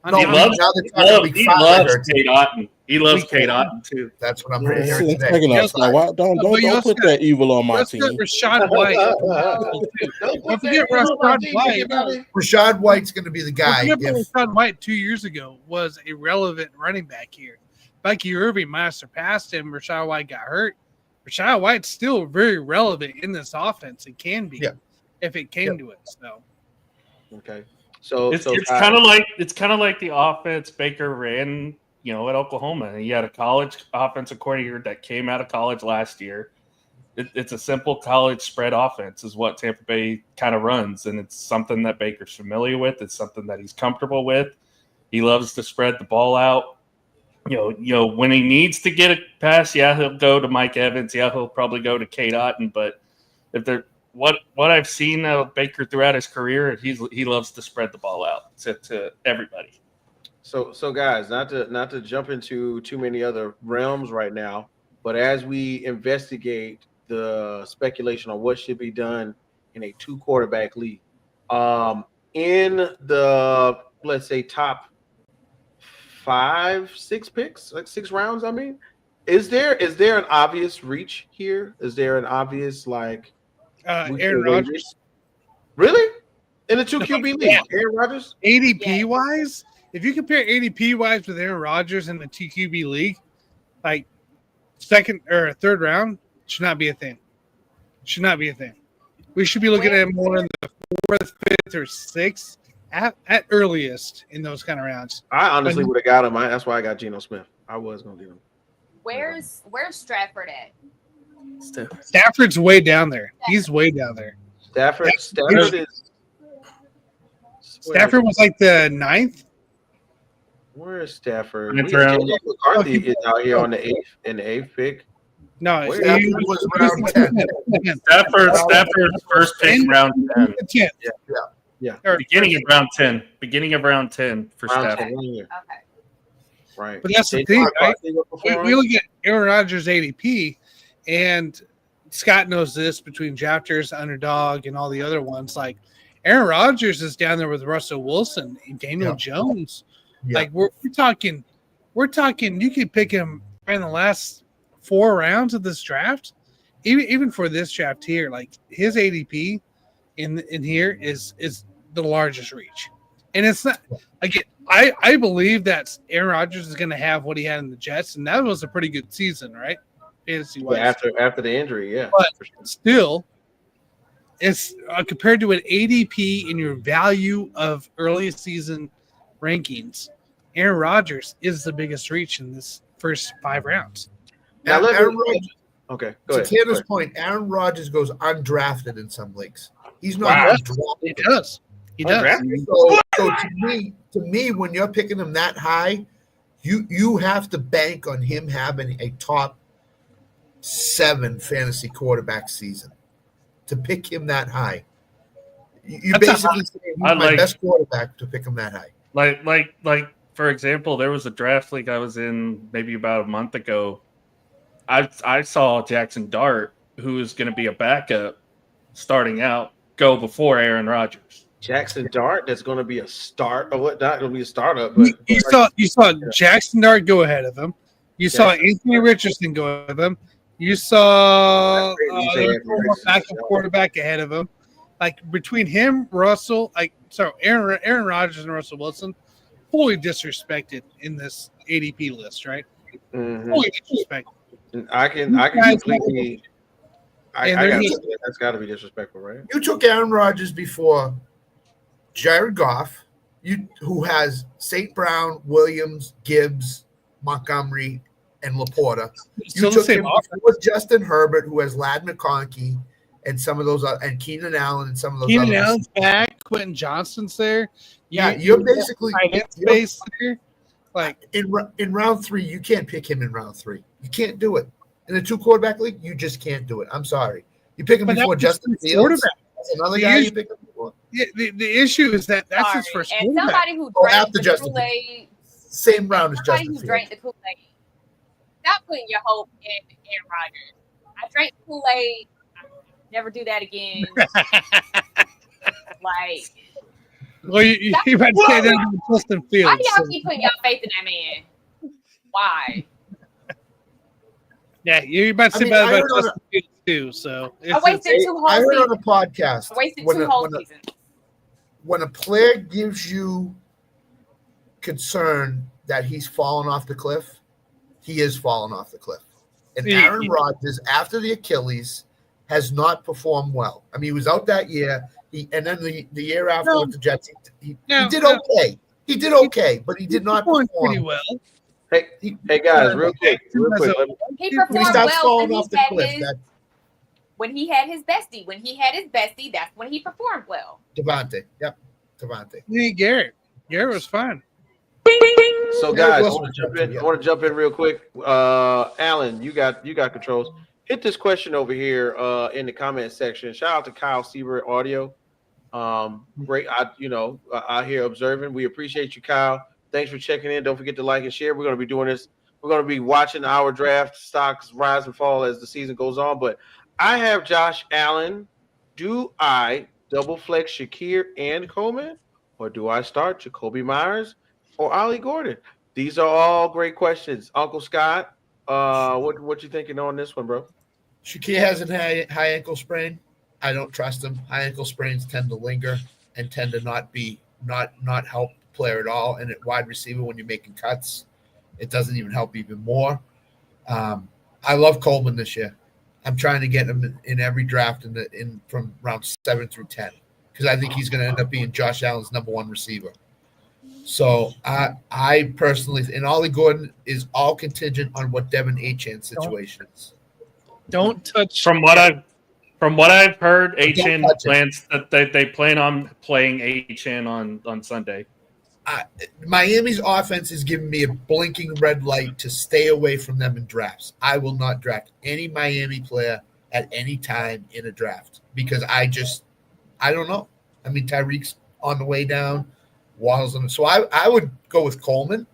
He loves Kate Otten. He loves Kate Otten too. That's what I'm hearing today. Don't put that evil on my team. Rashad White. Don't forget Rashad White. Rashad White's going to be the guy. Rashad White 2 years ago was a relevant running back here. Bucky Irving might have surpassed him. Rashad White got hurt. Rashad White's still very relevant in this offense. It can be if it came to it. So, okay. So it's kind of like the offense Baker ran, at Oklahoma. He had a college offensive coordinator that came out of college last year. It's a simple college spread offense is what Tampa Bay kind of runs, and it's something that Baker's familiar with. It's something that he's comfortable with. He loves to spread the ball out. When he needs to get a pass, he'll go to Mike Evans. He'll probably go to Kate Otten. But if they're what I've seen of Baker throughout his career, he loves to spread the ball out to everybody. So guys, not to jump into too many other realms right now, but as we investigate the speculation on what should be done in a 2-quarterback league, in the let's say top 5, 6 picks, like 6 rounds, is there an obvious reach here? Is there an obvious Aaron Rodgers? Really? In the 2 QB league, Aaron Rodgers? ADP wise, if you compare ADP wise with Aaron Rodgers in the 2 QB league, like second or third round, should not be a thing. Should not be a thing. We should be looking at him more in the 4th, 5th, or 6th at earliest in those kind of rounds. I honestly would have got him. That's why I got Geno Smith. I was going to get him. Where's Stratford at? Stafford's way down there. He's way down there. Stafford was like the 9th. Where is Stafford? McCarthy is out here on the 8th pick. No, he was round 10. Stafford's first pick, round 10. Yeah. Beginning of round 10 for Stafford. Okay. Right. But that's the thing, right? We look at Aaron Rodgers' ADP, and Scott knows this between Drafters, Underdog, and all the other ones. Like Aaron Rodgers is down there with Russell Wilson and Daniel Jones. Yeah. Like we're talking. You could pick him in the last 4 rounds of this draft, even for this draft here. Like his ADP in here is the largest reach, and it's not again. I believe that Aaron Rodgers is going to have what he had in the Jets, and that was a pretty good season, right? Fantasy-wise. After the injury, yeah. But still, it's compared to an ADP in your value of early season rankings, Aaron Rodgers is the biggest reach in this first 5 rounds. Now, Aaron Rodgers. Okay, go ahead. To Tanner's point, Aaron Rodgers goes undrafted in some leagues. He's not undrafted. He does. So to me, when you're picking him that high, you have to bank on him having a top 7 fantasy quarterback season to pick him that high. You basically say he's my best quarterback to pick him that high. Like for example, there was a draft league I was in maybe about a month ago. I saw Jackson Dart, who is going to be a backup starting out, go before Aaron Rodgers. Jackson Dart, that's going to be a start, or what? Not going to be a startup. But you saw Jackson Dart go ahead of him. You saw Anthony Richardson go ahead of him. You saw backup quarterback ahead of him. Like between him, Aaron Rodgers and Russell Wilson, fully disrespected in this ADP list, right? Mm-hmm. Fully disrespected. I can completely. That's got to be disrespectful, right? You took Aaron Rodgers before Jared Goff, who has St. Brown, Williams, Gibbs, Montgomery, and Laporta. You took him with Justin Herbert, who has Ladd McConkey and some of those, and Keenan Allen and some of those. Keenan Allen's back. Quentin Johnston's there. Yeah, you're basically space there. Like in round 3, you can't pick him in round 3. You can't do it in a 2-quarterback league. You just can't do it. I'm sorry. You pick him before Justin Fields. That's another guy you pick him before. the issue is that's his Sorry. first And quarterback. somebody who drank after the Justin Kool-Aid, Same round as somebody Justin who Fields. drank the Kool-Aid, stop putting your hope in Aaron Rodgers. I drank the Kool-Aid. Never do that again. Like, Well, you about to say that about Justin Fields. why do y'all so- keep putting y'all faith in that man? Why? Yeah, you're about to say I mean, that I about heard on Justin Fields too. So I wasted 2 whole I heard on seasons. a podcast I wasted when 2 a- whole when a- seasons. when a player gives you concern that he's fallen off the cliff, he is falling off the cliff. And Aaron Rodgers, after the Achilles, has not performed well. I mean, he was out that year. And then the year after with the Jets, he did okay. He did okay, but he did not perform pretty well. Hey guys, real quick. He When he performed starts well falling when off he the had cliff, his that when he had his bestie. When he had his bestie, that's when he performed well. Devontae. Yep, Devontae. Yeah, Garrett was fine. So guys, I want to jump in real quick. Alan, you got controls. Hit this question over here in the comment section. Shout out to Kyle Siebert Audio. Great, out here observing. We appreciate you, Kyle. Thanks for checking in. Don't forget to like and share. We're going to be doing this. We're going to be watching our draft stocks rise and fall as the season goes on. But I have Josh Allen. Do I double flex Shakir and Coleman, or do I start Jacoby Myers or Ollie Gordon? These are all great questions. Uncle Scott, what you thinking on this one, bro? Shakir has a high ankle sprain. I don't trust him. High ankle sprains tend to linger and tend to not help the player at all. And at wide receiver, when you're making cuts, it doesn't even help even more. I love Coleman this year. I'm trying to get him in every draft from round 7 through 10 because I think he's going to end up being Josh Allen's number 1 receiver. So I personally, and Ollie Gordon is all contingent on what Devin Achane situation is. Don't touch. From what I've heard, Achane plans that they plan on playing Achane on Sunday. Miami's offense is giving me a blinking red light to stay away from them in drafts. I will not draft any Miami player at any time in a draft because I don't know. I mean, Tyreek's on the way down, Waddle's on. So I would go with Coleman,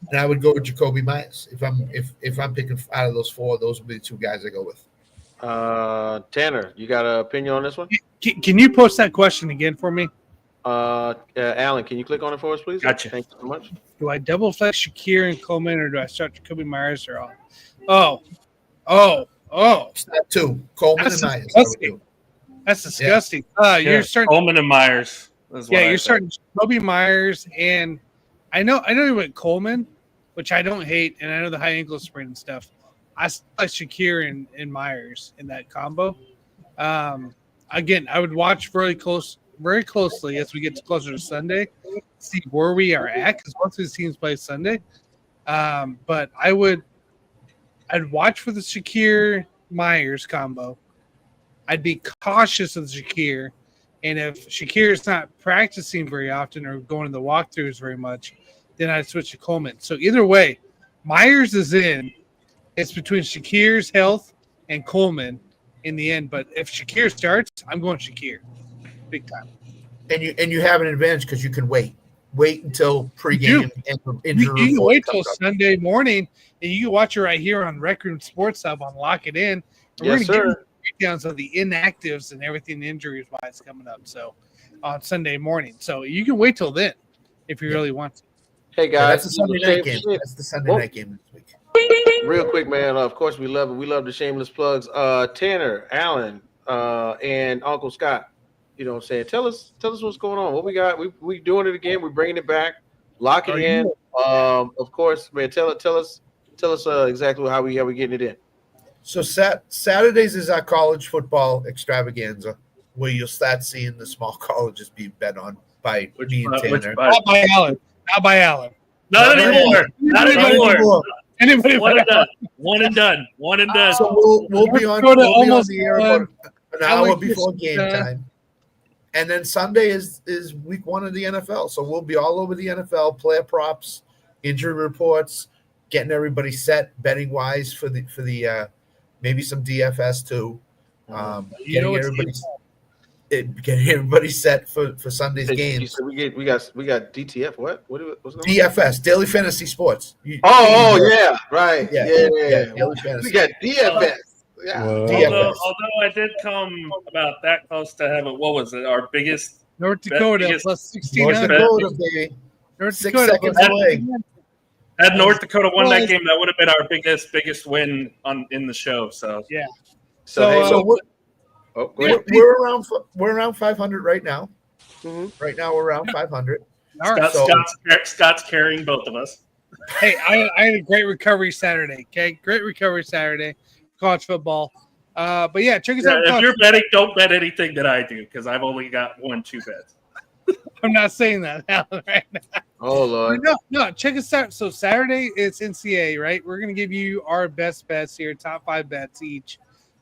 and I would go with Jacoby Myers if I'm picking out of those 4. Those would be the 2 guys I go with. Tanner, you got an opinion on this one? Can you post that question again for me? Alan, can you click on it for us, please? Gotcha. Thank you so much. Do I double flex Shakir and Coleman, or do I start Jacoby Myers or all? Oh. It's not 2. Coleman That's and Myers. disgusting. That's disgusting. You're starting Coleman and Myers. You're starting Jacoby Myers, and I know you went Coleman, which I don't hate, and I know the high ankle sprain and stuff. I still like Shakir and Myers in that combo. Again, I would watch very closely as we get closer to Sunday, see where we are at, because most of these teams play Sunday. But I'd watch for the Shakir Myers combo. I'd be cautious of Shakir, and if Shakir is not practicing very often or going to the walkthroughs very much, then I'd switch to Coleman. So either way, Myers is in. It's between Shakir's health and Coleman in the end. But if Shakir starts, I'm going Shakir, big time. And you have an advantage because you can wait until pregame and injury. You can wait till Sunday morning, and you can watch it right here on RecRoomSports Hub on Lock It In. And Yes, sir. We're going to get breakdowns of the inactives and everything injuries-wise coming up. So on Sunday morning, so you can wait till then if you really want to. Hey guys, that's the Sunday night game. That's the Sunday night game this week. Real quick, man. Of course, we love it. We love the shameless plugs. Tanner, Alan, and Uncle Scott. You know what I'm saying? Tell us what's going on. What we got? We doing it again. We're bringing it back. Lock it in. Of course, man. Tell us exactly how we getting it in. So Saturdays is our college football extravaganza, where you'll start seeing the small colleges being bet on by me and Tanner. Not by Alan. Not anymore. Anybody One and done. So we'll be on the air about an hour before game time. time. And then Sunday is week 1 of the NFL. So we'll be all over the NFL, player props, injury reports, getting everybody set betting wise for the maybe some DFS too. Getting everybody. getting everybody set for Sunday's You games. said we got DTF. What's going on? DFS, Daily Fantasy Sports. Yeah, right. Yeah, Daily We Fantasy. got DFS. Yeah. Well, Although I did come about that close to having, what was it, our biggest North Dakota biggest- plus North 1,600. Dakota, baby. North 6 Dakota seconds plus away. 1,600. had North Dakota won that game, that would have been our biggest win in the show. So Yeah. So We're around 500 right now. Mhm. Right now we're around 500. All right. Scott's carrying both of us. Hey, I had a great recovery Saturday. Okay, great recovery Saturday, college football. But yeah, check us out. If you're betting, don't bet anything that I do because I've only got 1-2 bets. I'm not saying that right now. Oh Lord. No, check us out. So Saturday it's NCAA, right? We're gonna give you our best bets here, top 5 bets each.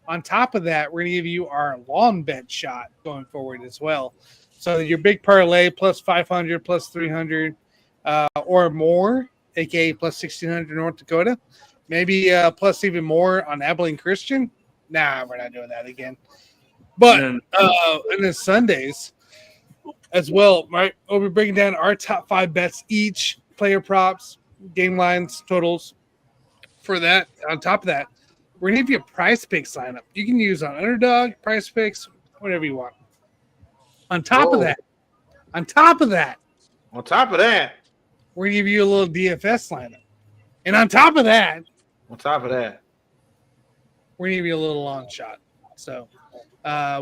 On top of that, we're gonna give you our long bet shot going forward as well. So your big parlay plus 500, plus 300, or more, aka plus 1,600 North Dakota, maybe plus even more on Abilene Christian. Nah, we're not doing that again. But and then Sundays as well, right? We'll be breaking down our top 5 bets each, player props, game lines, totals. For that, on top of that, we're gonna give you a price picks lineup. You can use on Underdog, price picks, whatever you want. On top of that, we're gonna give you a little DFS lineup. And on top of that, we're gonna give you a little long shot. So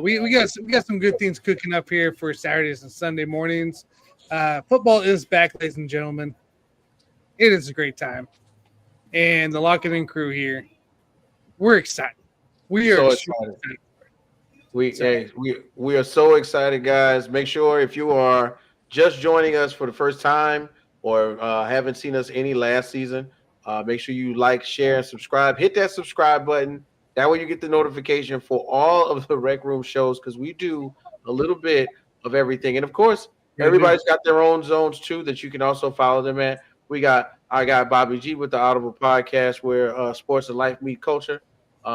we got some good things cooking up here for Saturdays and Sunday mornings. Football is back, ladies and gentlemen. It is a great time. And the Lock It In crew here, we're excited. We are So excited. We are so excited, guys. Make sure if you are just joining us for the first time or haven't seen us any last season, make sure you like, share, and subscribe. Hit that subscribe button. That way you get the notification for all of the Rec Room shows because we do a little bit of everything. And of course, everybody's got their own zones too that you can also follow them at. I got Bobby G with the Audible Podcast where sports and life meet culture.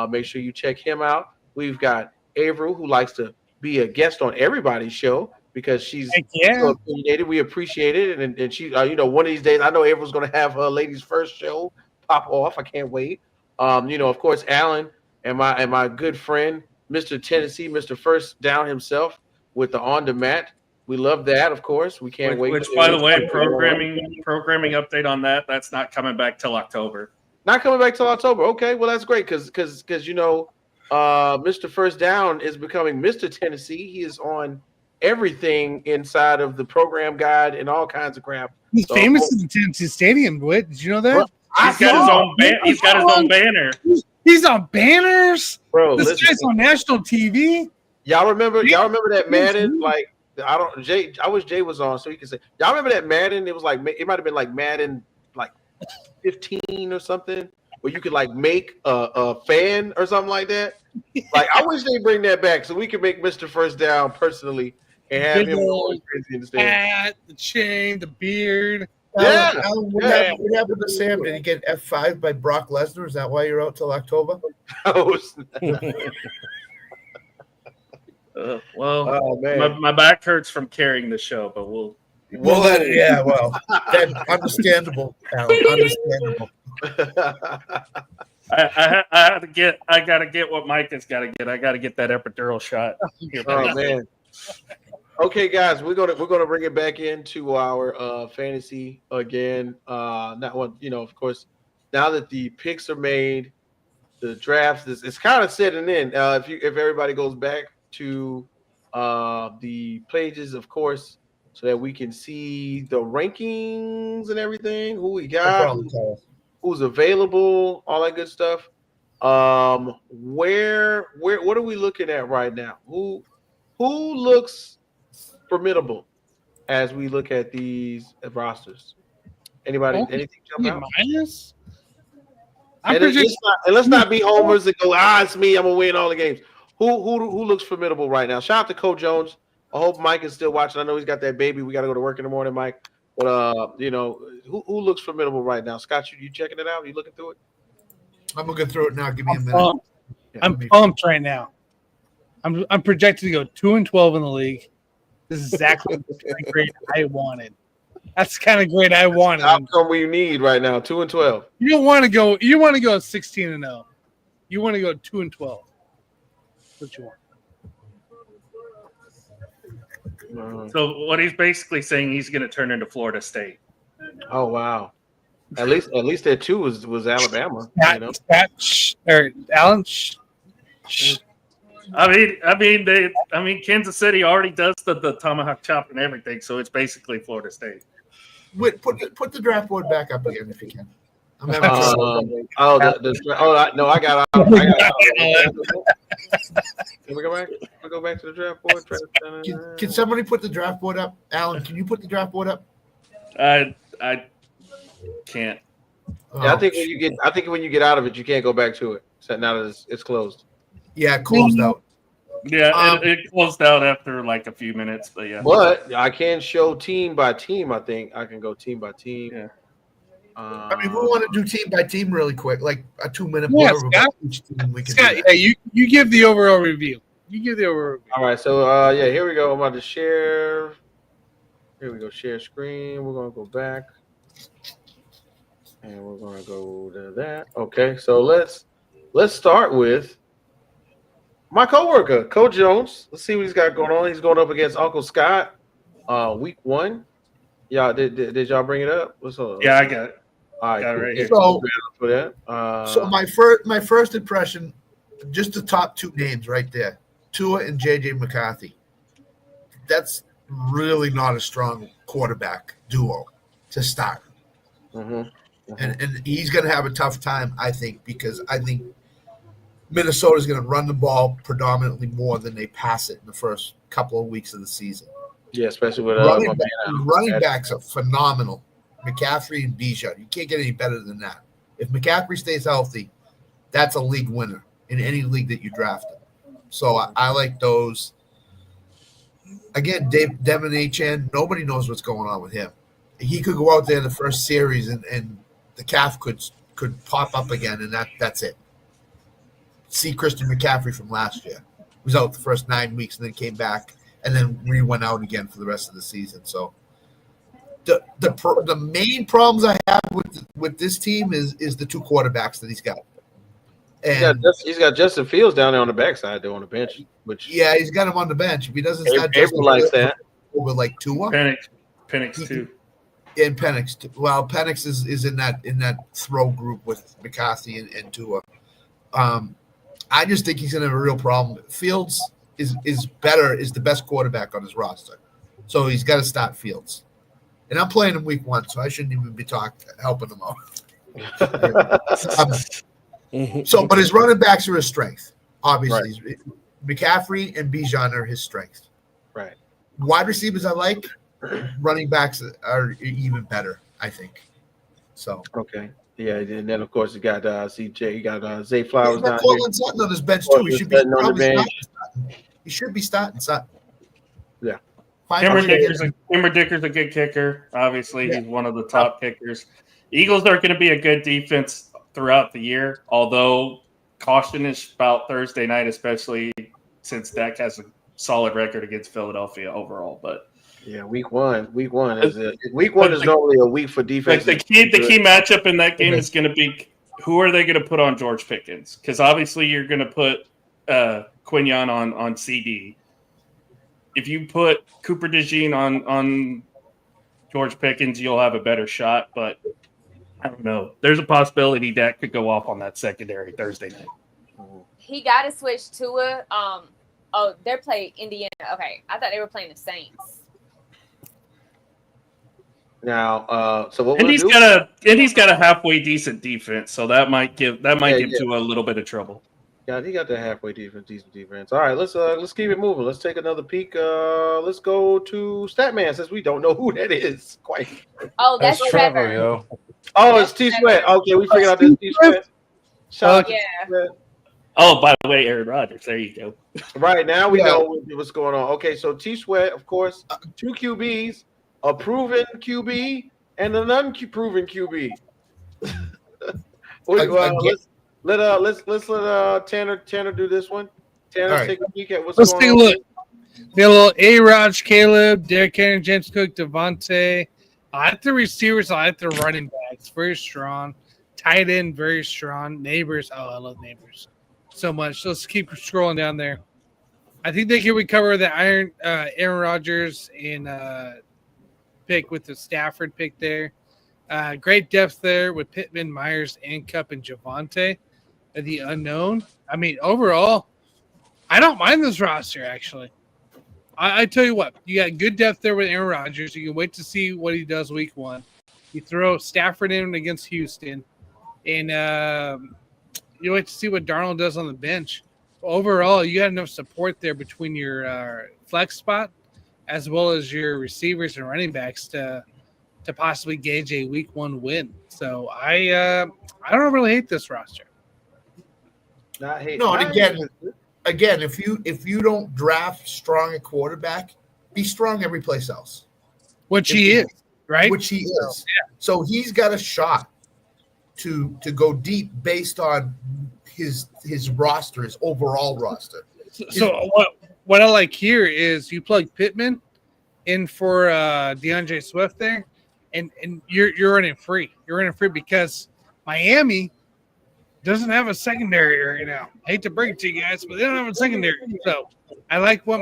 Make sure you check him out. We've got Averill, who likes to be a guest on everybody's show because she's so opinionated. We appreciate it. And she, one of these days, I know Averill's going to have her ladies first show pop off. I can't wait. Of course, Alan and my good friend, Mr. Tennessee, Mr. First Down himself with the On Demand. We love that, of course. We can't wait. Which, by the way, programming update on that. That's not coming back till October. Not coming back till October. Okay, well that's great because Mr. First Down is becoming Mr. Tennessee. He is on everything inside of the program guide and all kinds of crap. He's famous in the Tennessee Stadium. What? Did you know that? He's got his own banner. He's on banners. Bro, this guy's on national TV. Y'all remember that Madden? Like I wish Jay was on so he could say. Y'all remember that Madden? It was like it might have been like Madden like 15 or something, where you could like make a fan or something like that. Like I wish they bring that back so we could make Mr. First Down personally and have him going crazy in the stand. Hat, the chain, the beard. Alan, what happened to Sam? Did he get F5 by Brock Lesnar? Is that why you're out till October? My back hurts from carrying the show, but we'll. That's understandable, Alan. Understandable. I gotta get what Mike has got to get. I gotta get that epidural shot. Oh man. Okay, guys, we're gonna bring it back into our fantasy again. Of course, now that the picks are made, the drafts it's kind of setting in. If everybody goes back to the pages, of course, so that we can see the rankings and everything, who we got, who's available, all that good stuff. What are we looking at right now? Who looks formidable as we look at these rosters? Anybody? Anything jump out? Midas? Let's not be homers and go, it's me, I'm gonna win all the games. Who looks formidable right now? Shout out to Coach Jones. I hope Mike is still watching. I know he's got that baby. We got to go to work in the morning, Mike. But who looks formidable right now? Scott, you checking it out? You looking through it? I'm looking through it now. Give me a minute. I'm pumped right now. I'm projected to go 2-12 in the league. This is exactly the grade I wanted. That's the kind of grade I wanted. Outcome we need right now, 2-12. You don't want to go. You want to go 16-0. You want to go 2-12. That's what you want. So what he's basically saying, he's going to turn into Florida State. Oh wow! At least that 2 was Alabama. Or Allen. I mean, Kansas City already does the tomahawk chop and everything, so it's basically Florida State. Put the draft board back up again if you can. I'm having no, I got it. Can we go back? Can we go back to the draft board? Can somebody put the draft board up? Alan, can you put the draft board up? I can't. Yeah, I think when you get out of it, you can't go back to it. So now that it's closed. Yeah, it closed out. Yeah, it closed out after like a few minutes, but yeah. But I can show team by team. I think I can go team by team. Yeah. I mean, we want to do team by team really quick, like a 2-minute blurb about each team. We can Scott, do that. yeah, you give the overall review. All right, so here we go. I'm about to share. Here we go. Share screen. We're gonna go back, and we're gonna go to that. Okay, so let's start with my coworker, Coach Jones. Let's see what he's got going on. He's going up against Uncle Scott, week 1. Y'all did y'all bring it up? What's up? Yeah, I got it. All right, got it right here. For that. So my first impression, just the top 2 names right there, Tua and JJ McCarthy. That's really not a strong quarterback duo to start. And he's going to have a tough time, I think, because I think Minnesota's going to run the ball predominantly more than they pass it in the first couple of weeks of the season. Yeah, especially with running backs are phenomenal. McCaffrey and Bijan. You can't get any better than that. If McCaffrey stays healthy, that's a league winner in any league that you drafted. So I like those. Again, Devin Achane, nobody knows what's going on with him. He could go out there in the first series and the calf could pop up again, and that's it. See Christian McCaffrey from last year. He was out the first 9 weeks and then came back and then went out again for the rest of the season. So the main problems I have with this team is the 2 quarterbacks that he's got. And he's got Justin Fields down there on the backside there on the bench. Yeah, he's got him on the bench. If he doesn't start Justin likes that over like Tua. Penix too. And Penix. Well, Penix is in that throw group with McCarthy and Tua. I just think he's going to have a real problem. Fields is the best quarterback on his roster, so he's got to start Fields. And I'm playing him week 1, so I shouldn't even be helping him out. But his running backs are his strength, obviously. Right. McCaffrey and Bijan are his strength. Right. Wide receivers I like. Running backs are even better, I think. So okay. Yeah, and then of course you got CJ, you got Zay Flowers. He's got Cortland Sutton on his bench too. He should be probably starting. He should be starting Sutton. Yeah. Kimber Dicker's a good kicker. Obviously, he's one of the top kickers. Eagles are going to be a good defense throughout the year, although caution is about Thursday night, especially since Dak has a solid record against Philadelphia overall. But yeah, week one is normally a week for defense. The key matchup in that game is going to be who are they going to put on George Pickens? Because obviously you're going to put Quinyon on CD. If you put Cooper DeJean on George Pickens, you'll have a better shot. But I don't know. There's a possibility Dak could go off on that secondary Thursday night. He got to switch to a. They're playing Indiana. Okay, I thought they were playing the Saints. Now, so what? He's got a halfway decent defense, so that might give Tua a little bit of trouble. Yeah, he got the halfway decent defense. All right, let's keep it moving. Let's take another peek. Let's go to Statman since we don't know who that is quite. Oh, that's Trevor. Yo. Oh, it's T Sweat. Okay, we figured out this T Sweat. Shout out to T Sweat. Oh, by the way, Aaron Rodgers. There you go. Right now we know what's going on. Okay, so T Sweat, of course, 2 QBs, a proven QB and an unproven QB. Let's let Tanner do this one. Tanner, right. take a peek at what's Let's going take a on. look. We got a little A-Raj, Caleb, Derrick Henry, James Cook, Devontae. I like the receivers. I like the running backs. Very strong. Tight end, very strong. Neighbors. Oh, I love Neighbors so much. Let's keep scrolling down there. I think they can recover the Aaron Rodgers and pick with the Stafford pick there. Great depth there with Pittman, Myers, and Cup, and Javonte. The unknown. I mean, overall, I don't mind this roster, actually. I tell you what, you got good depth there with Aaron Rodgers. You can wait to see what he does week 1. You throw Stafford in against Houston, and you wait to see what Darnold does on the bench. Overall, you got enough support there between your flex spot as well as your receivers and running backs to possibly gauge a week 1 win. So I don't really hate this roster. Not hate. No, and not again, if you don't draft strong at quarterback, be strong every place else. Which he is, right? Which he is. Yeah. So he's got a shot to go deep based on his roster, his overall roster. So what I like here is you plug Pittman in for DeAndre Swift there, and you're running free. You're running free because Miami doesn't have a secondary right now. Hate to break it to you guys, but they don't have a secondary. So I like what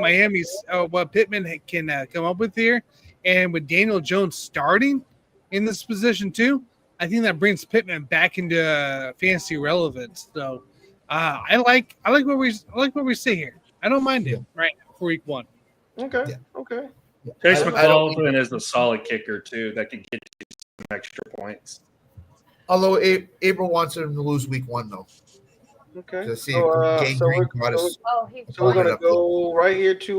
what Pittman can come up with here, and with Daniel Jones starting in this position too, I think that brings Pittman back into fantasy relevance. So I like what we see here. I don't mind him right now for week 1. Okay. Yeah. Okay. Chase I don't- McLaughlin is a solid kicker too that can get you some extra points. Although April wants him to lose week 1 though. Okay. To see So, if Gang Green got us. So we're gonna go right here to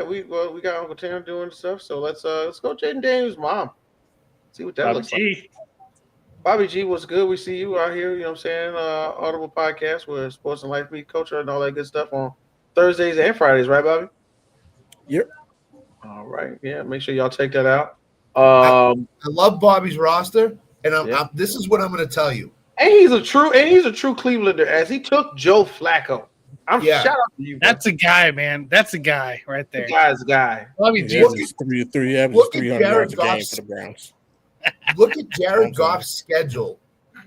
we got Uncle Tanner doing stuff. So let's go Jaden Daniels' mom. See what that Bobby looks like. G. Bobby G, what's good? We see you out here, you know what I'm saying? Audible podcast with Sports and Life Meet Culture and all that good stuff on Thursdays and Fridays, right, Bobby? Yep. All right. Yeah, make sure y'all check that out. I love Bobby's roster, and Yeah. this is what I'm going to tell you. And he's a true Clevelander as he took Joe Flacco. Shout out to you. Bro. That's a guy, man. That's a guy right there. The guy's a guy. Bobby He G. averages 300 yards a game for the Browns. Look at Jared Goff's schedule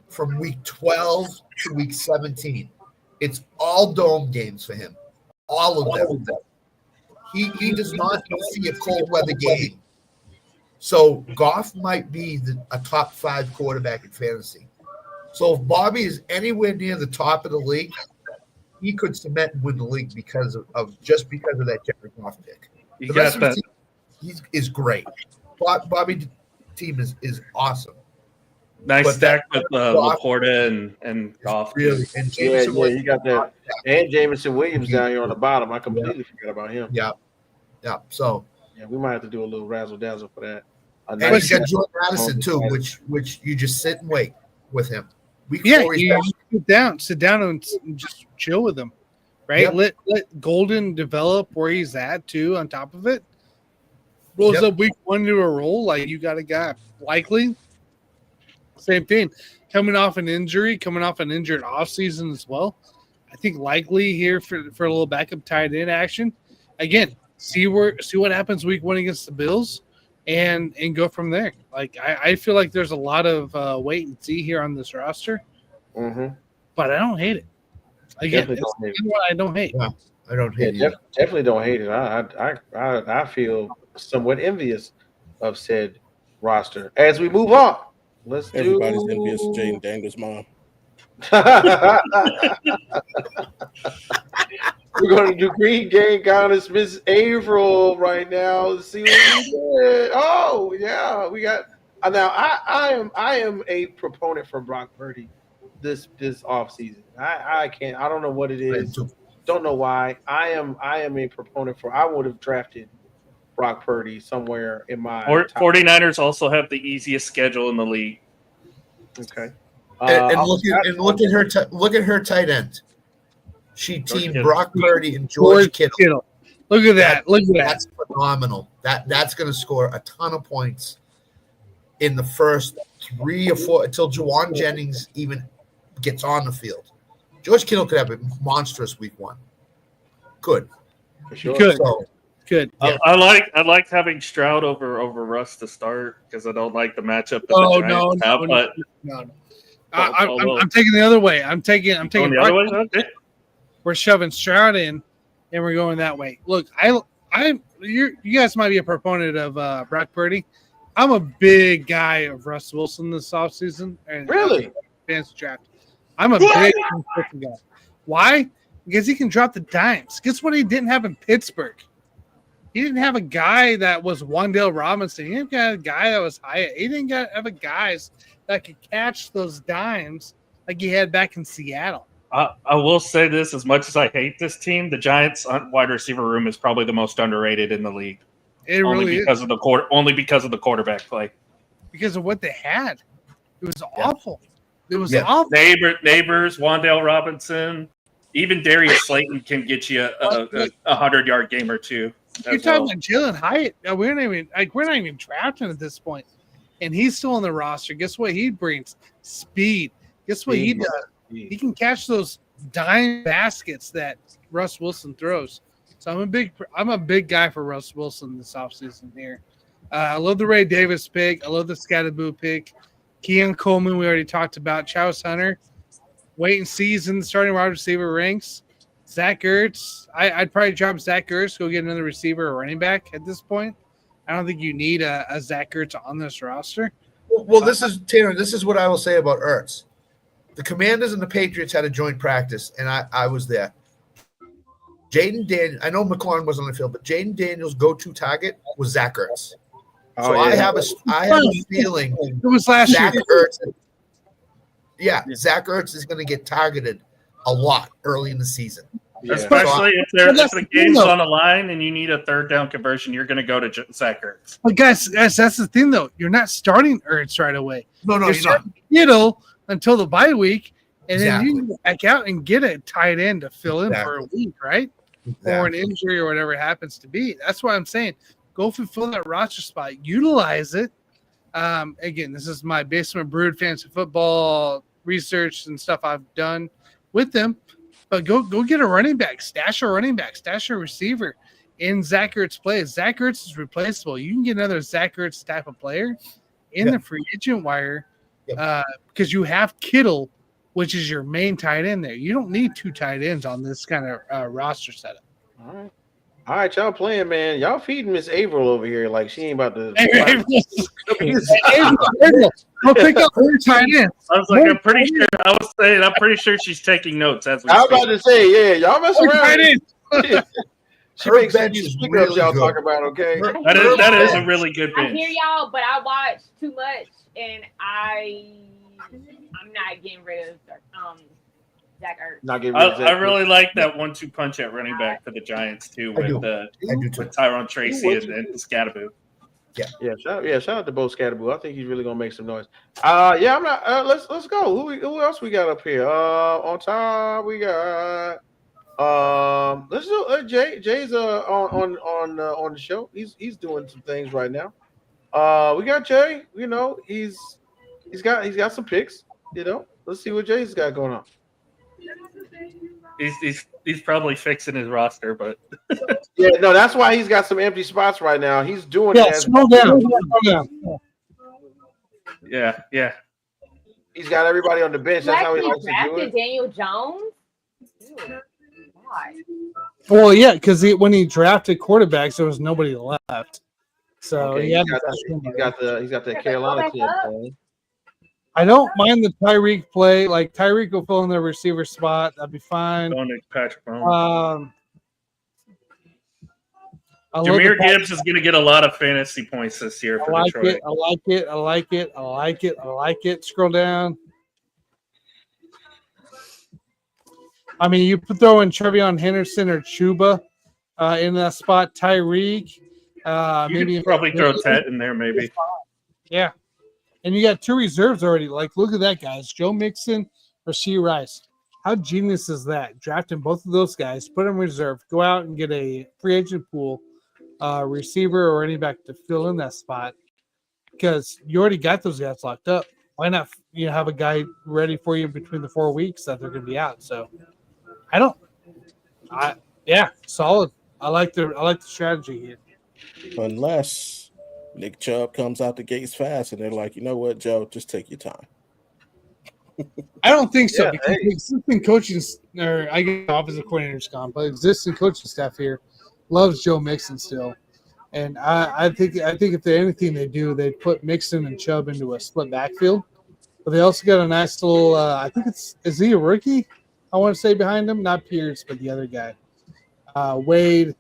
from week 12 to week 17. It's all dome games for him. All of them. He does not see a cold weather game. So Goff might be a top 5 quarterback in fantasy. So if Bobby is anywhere near the top of the league, he could cement and win the league because of that Jared Goff pick. You The got rest of his that. team is great. Bobby team is awesome. Nice But stack that- with Laporta and Goff. Really, and Yeah, Jameson Williams. you got that. And Jameson Williams down here on the bottom. I completely forgot about him. Yeah. So Yeah, we might have to do a little razzle dazzle for that. and he's got Jordan Addison too, which you just sit and wait with him. Week Yeah, 4 he's you back. sit down and just chill with him, right? Yep. Let Golden develop where he's at too. On top of it, rolls Yep. up week 1 to a roll. Like you got a guy likely. Same thing, coming off an injured offseason as well. I think likely here for a little backup tight end action. Again, see what happens week 1 against the Bills, and go from there. Like I feel like there's a lot of wait and see here on this roster, Mm-hmm. but I don't hate it. Again, Definitely it's don't hate what I don't hate. Yeah. I don't hate Yeah, you. definitely don't hate it. I feel somewhat envious of said roster. As we move on, let's Everybody's do. envious of Jaden Daniels' mom. We're going to do Green Gang Goddess Miss April right now. Let's see what we did. Oh yeah, we got. Now I am a proponent for Brock Purdy this offseason. I can't. I don't know what it is. Don't know why. I am a proponent for. I would have drafted Brock Purdy somewhere in my. 49ers also have the easiest schedule in the league. Okay. And look at her tight end. She teamed Brock Purdy and George Kittle. Look at that. Look at that. That's phenomenal. That's going to score a ton of points in the first 3 or 4 until Juwan Jennings even gets on the field. George Kittle could have a monstrous week 1. Could. For sure. Good. So, Good. Yeah. I like having Stroud over Russ to start because I don't like the matchup that Oh the no, Giants have. But no. I'm taking the other way. I'm taking going the other way. Okay. We're shoving Stroud in, and we're going that way. Look, you guys might be a proponent of Brock Purdy. I'm a big guy of Russ Wilson this offseason. Really? Fantasy draft. I'm a big guy. Why? Because he can drop the dimes. Guess what he didn't have in Pittsburgh? He didn't have a guy that was Wan'Dale Robinson. He didn't have a guy that was Hyatt. He didn't have a guys that could catch those dimes like he had back in Seattle. I will say this: as much as I hate this team, the Giants' wide receiver room is probably the most underrated in the league. It really because of the quarterback play. Because of what they had, it was awful. It was awful. Neighbors, Wan'Dale Robinson, even Darius Slayton can get you a 100-yard game or two. You're talking about Jalen Hyatt. We're not even drafting at this point, and he's still on the roster. Guess what he brings? Speed. Guess what he does? He can catch those dime baskets that Russ Wilson throws. So I'm a big guy for Russ Wilson this offseason here. I love the Ray Davis pick. I love the Scatterboo pick. Keon Coleman, we already talked about. Travis Hunter. Wait and see. He's in the starting wide receiver ranks. Zach Ertz. I'd probably drop Zach Ertz, go get another receiver or running back at this point. I don't think you need a Zach Ertz on this roster. Well, this is Tanner. This is what I will say about Ertz. The Commanders and the Patriots had a joint practice, and I was there. Jaden Daniels, I know McLaurin wasn't on the field, but Jaden Daniels' go-to target was Zach Ertz. So I have a feeling it was last Zach year. Ertz. Yeah, Zach Ertz is going to get targeted a lot early in the season. Yeah. Especially if the game's on the line and you need a third down conversion, you're going to go to Zach Ertz. But guys, that's the thing, though. You're not starting Ertz right away. No, you're not. Kittle until the bye week, and then you can back out and get a tight end to fill in for a week, right? Exactly. Or an injury or whatever it happens to be. That's why I'm saying go fulfill that roster spot. Utilize it. Again, this is my Basement Brood fantasy football research and stuff I've done with them. But go get a running back. Stash a running back. Stash a receiver in Zach Ertz plays. Zach Ertz is replaceable. You can get another Zach Ertz type of player in the free agent wire because you have Kittle, which is your main tight end there. You don't need two tight ends on this kind of roster setup. All right, y'all playing, man. Y'all feeding Miss Averill over here like she ain't about to. Averill, go pick up her tight end. I was like, I'm pretty sure she's taking notes as we I was about to say, yeah, y'all mess around. She makes bench these is speakers really y'all good. talk about, okay? That is a really good I bench. hear y'all, but I watch too much, and I'm not getting rid of Zach Ertz. Not getting rid of Zach I really like that 1-2 punch at running back for the Giants too, with Tyron Tracy and Scatterboo. Shout out to Bo Scatterboo. I think he's really gonna make some noise. I'm not. Let's go. Who else we got up here? On top we got. Let's do Jay. Jay's on the show. He's doing some things right now. We got Jay. You know, he's got some picks. You know, let's see what Jay's got going on. He's probably fixing his roster, but yeah, no, that's why he's got some empty spots right now. He's doing it. Slow down. Yeah. He's got everybody on the bench. That's how he likes to do it. Daniel Jones. Why? Well, yeah, because when he drafted quarterbacks, there was nobody left. So he's got the Carolina kid. I don't mind the Tyreek play. Like Tyreek will fill in the receiver spot. That'd be fine. Going to Patrick Mahomes. I Jahmyr Gibbs is going to get a lot of fantasy points this year for Detroit. I like it. Scroll down. I mean, you throw in Trevion Henderson or Chuba in that spot. Tyreek. Maybe you could probably throw Ted in there, maybe. Yeah. And you got two reserves already. Like, look at that, guys. Joe Mixon or Rasheed Rice. How genius is that? Drafting both of those guys, put them in reserve, go out and get a free agent pool receiver or running back to fill in that spot because you already got those guys locked up. Why not have a guy ready for you between the 4 weeks that they're going to be out? So Yeah, solid. I like the strategy here. Unless Nick Chubb comes out the gates fast and they're like, you know what, Joe, just take your time. I don't think so Yeah, because the existing coaching, or I guess offensive coordinator's gone, but existing coaching staff here loves Joe Mixon still, and I think if there's anything they do, they put Mixon and Chubb into a split backfield, but they also got a nice little. I think is he a rookie? I want to say behind him, not Pierce, but the other guy, Wade.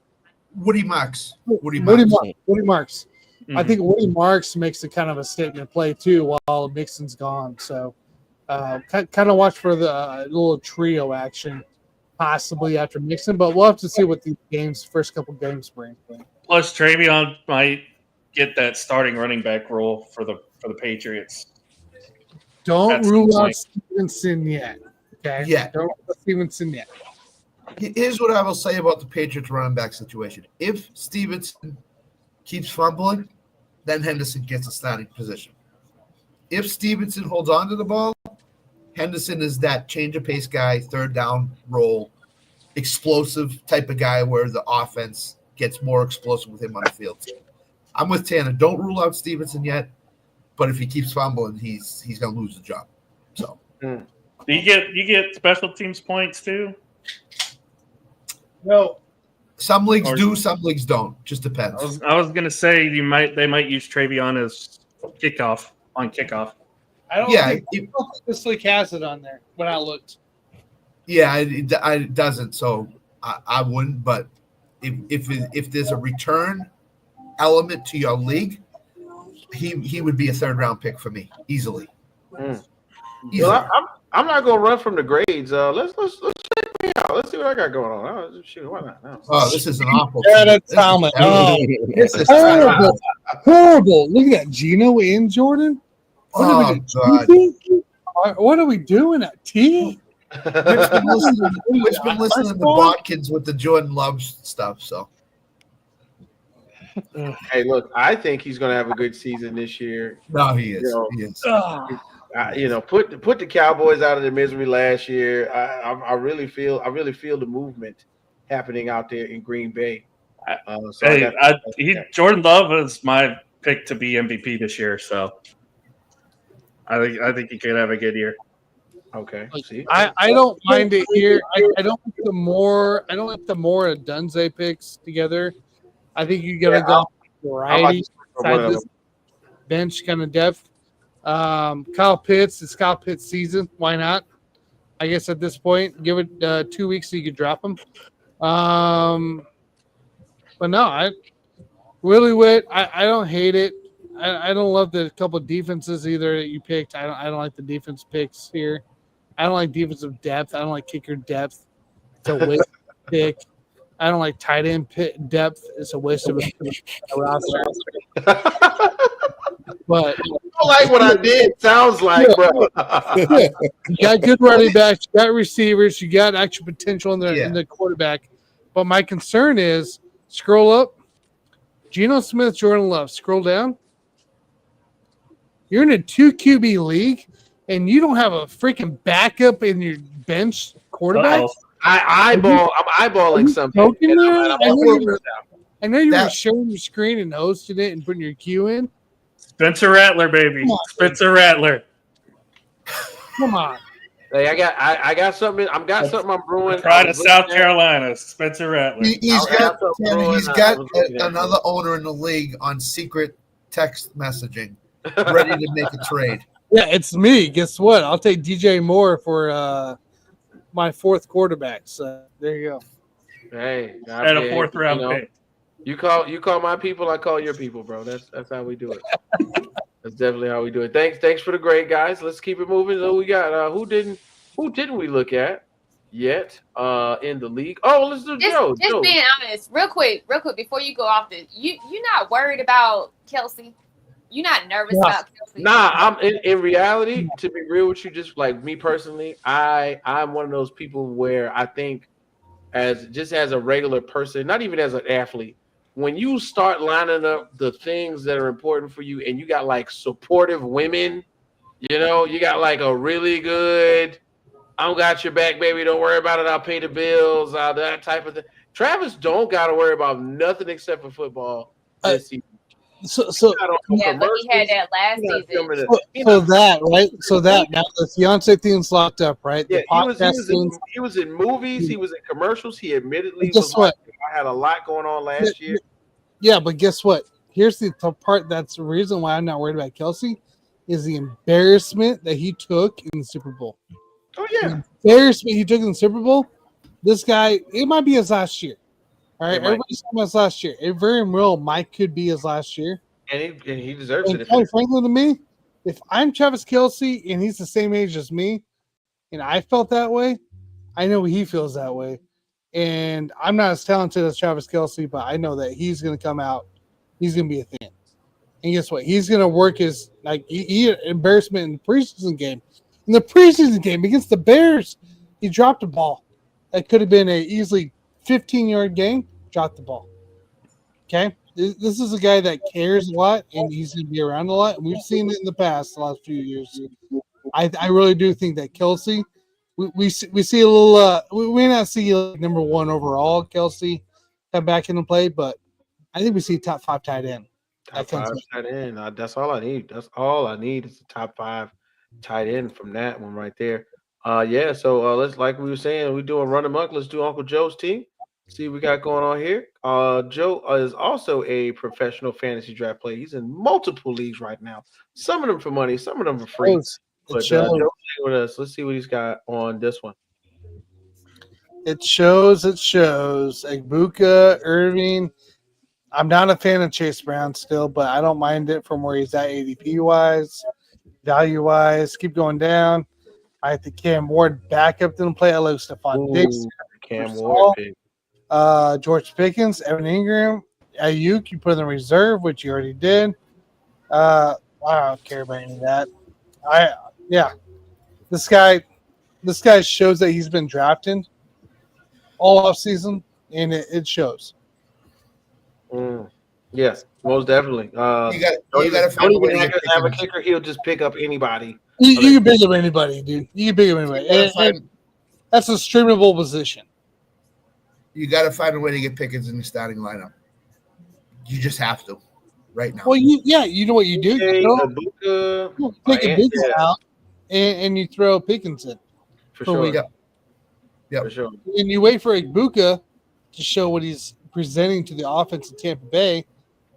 Woody Marks. Woody Marks. Mhm. I think Woody Marks makes a kind of a statement play too while Mixon's gone. So kind of watch for the little trio action possibly after Mixon, but we'll have to see what these first couple games bring. Plus, Travion might get that starting running back role for the Patriots. Don't That's rule the out point. Stevenson yet. Okay. Yeah. Don't rule out Stevenson yet. Here's what I will say about the Patriots running back situation. If Stevenson keeps fumbling, then Henderson gets a starting position. If Stevenson holds on to the ball, Henderson is that change of pace guy, third down role, explosive type of guy where the offense gets more explosive with him on the field. I'm with Tanner. Don't rule out Stevenson yet, but if he keeps fumbling, he's going to lose the job. So, Do you get special teams points too? No. some leagues do, some leagues don't. Just depends. I was gonna say they might use Travion as kickoff. I don't think this league has it on there when I looked. Yeah, it doesn't. So I wouldn't. But if there's a return element to your league, he would be a third round pick for me easily. Well, I'm not gonna run from the grades. Let's check me out. Let's see what I got going on. Oh, shoot, why not? No. Oh, this is an awful. Yeah, that's Talmud. This is horrible. Horrible. Look at that. Gino and Jordan. Oh, God. What are we doing at T? Which been listening to Bodkins with the Jordan Love stuff. So, Hey, look, I think he's gonna have a good season this year. no, he is. You know, He is. Put the Cowboys out of their misery last year. I really feel the movement happening out there in Green Bay. Jordan Love is my pick to be MVP this year, so I think he could have a good year. Okay. See, I don't mind it here. I don't like the more Dunze picks together. I think you gotta go variety side this bench kind of depth. Kyle Pitts, it's Kyle Pitts season. Why not? I guess at this point, give it 2 weeks so you could drop him. But no, I don't hate it. I don't love the couple defenses either that you picked. I don't like the defense picks here. I don't like defensive depth. I don't like kicker depth. It's a waste of pick. I don't like tight end depth. It's a waste of a roster. But you don't like what I did. Sounds like, bro. You got good running backs. You got receivers. You got actual potential in the quarterback. But my concern is scroll up. Geno Smith, Jordan Love. Scroll down. You're in a 2 QB league, and you don't have a freaking backup in your bench quarterback. I'm eyeballing something. I know you were showing your screen and hosting it and putting your cue in. Spencer Rattler, baby. Spencer Rattler. Come on. Hey, I got something. I'm brewing. Pride of South Carolina, Spencer Rattler. He's got another owner in the league on secret text messaging, ready to make a trade. Yeah, it's me. Guess what? I'll take DJ Moore for my fourth quarterback. So there you go. Hey, and a fourth round pick. You call my people, I call your people, bro. That's how we do it. That's definitely how we do it. Thanks for the grade, guys. Let's keep it moving. So we got who didn't we look at yet in the league? Oh, let's do Joe. Just being honest, real quick, before you go off this, you're not worried about Kelsey. You're not nervous about Kelsey. Nah, I'm in reality, to be real with you, just like me personally, I'm one of those people where I think as a regular person, not even as an athlete, when you start lining up the things that are important for you and you got like supportive women, you got like a really good, I got your back, baby, don't worry about it, I'll pay the bills, that type of thing. Travis don't got to worry about nothing except for football this season. So Yeah, but he had that last season. So that now the fiance thing's locked up, right? Yeah, The podcast he was in movies, he was in commercials. He admittedly guess was what? like, I had a lot going on last year. Yeah, but guess what? Here's the part that's the reason why I'm not worried about Kelsey is the embarrassment that he took in the Super Bowl. Oh yeah, The embarrassment he took in the Super Bowl. This guy, it might be his last year. All right, everybody's talking about his last year. It very well might could be his last year. and he deserves it. Quite frankly, to me, if I'm Travis Kelsey and he's the same age as me, and I felt that way, I know he feels that way. And I'm not as talented as Travis Kelsey, but I know that he's going to come out. He's going to be a thing. And guess what? He's going to work his he embarrassment in the preseason game. In the preseason game against the Bears, he dropped a ball. That could have been a easily 15-yard game. Dropped the ball. Okay? This is a guy that cares a lot, and he's going to be around a lot. And we've seen it in the past, the last few years. I really do think that Kelsey, we see a little. We may not see number one overall Kelsey come back into play, but I think we see top 5 tight end. Top 5 tight end. That's all I need. That's all I need is the top 5 tight end from that one right there. Yeah. So let's, like we were saying, we're doing run amok. Let's do Uncle Joe's team. See what we got going on here. Joe is also a professional fantasy draft player. He's in multiple leagues right now. Some of them for money, some of them for free. But Joe's with us. Let's see what he's got on this one. It shows. Egbuka, Irving. I'm not a fan of Chase Brown still, but I don't mind it from where he's at ADP wise, value wise. Keep going down. I think Cam Ward backup didn't play. I love Stephon Diggs. Cam Ward pick. George Pickens, Evan Ingram, Ayuk, you put in the reserve, which you already did. I don't care about any of that. This guy shows that he's been drafted all off season, and it shows. Yes, most definitely. You got to find a way to have a kicker. He'll just pick up anybody. You can pick up anybody, dude. You can pick up anybody. And that's a streamable position. You got to find a way to get Pickens in the starting lineup. You just have to, right now. Well, you know what you do. You take a Pickens out, and you throw Pickens in. For sure. Yeah, for sure. And you wait for Egbuka to show what he's presenting to the offense in Tampa Bay,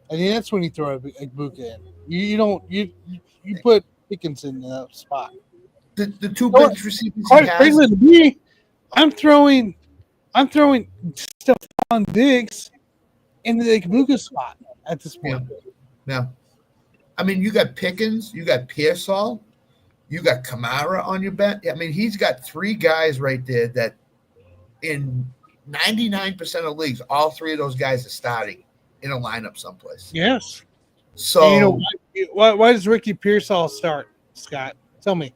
and then that's when you throw Egbuka in. You put Pickens in that spot. The two bench receivers he has. To me, I'm throwing Stephon Diggs in the Egbuka spot at this point. Yeah. I mean, you got Pickens, you got Pearsall, you got Kamara on your bench. I mean, he's got 3 guys right there that in 99% of leagues, all 3 of those guys are starting in a lineup someplace. Yes. So why does Ricky Pearsall start, Scott? Tell me.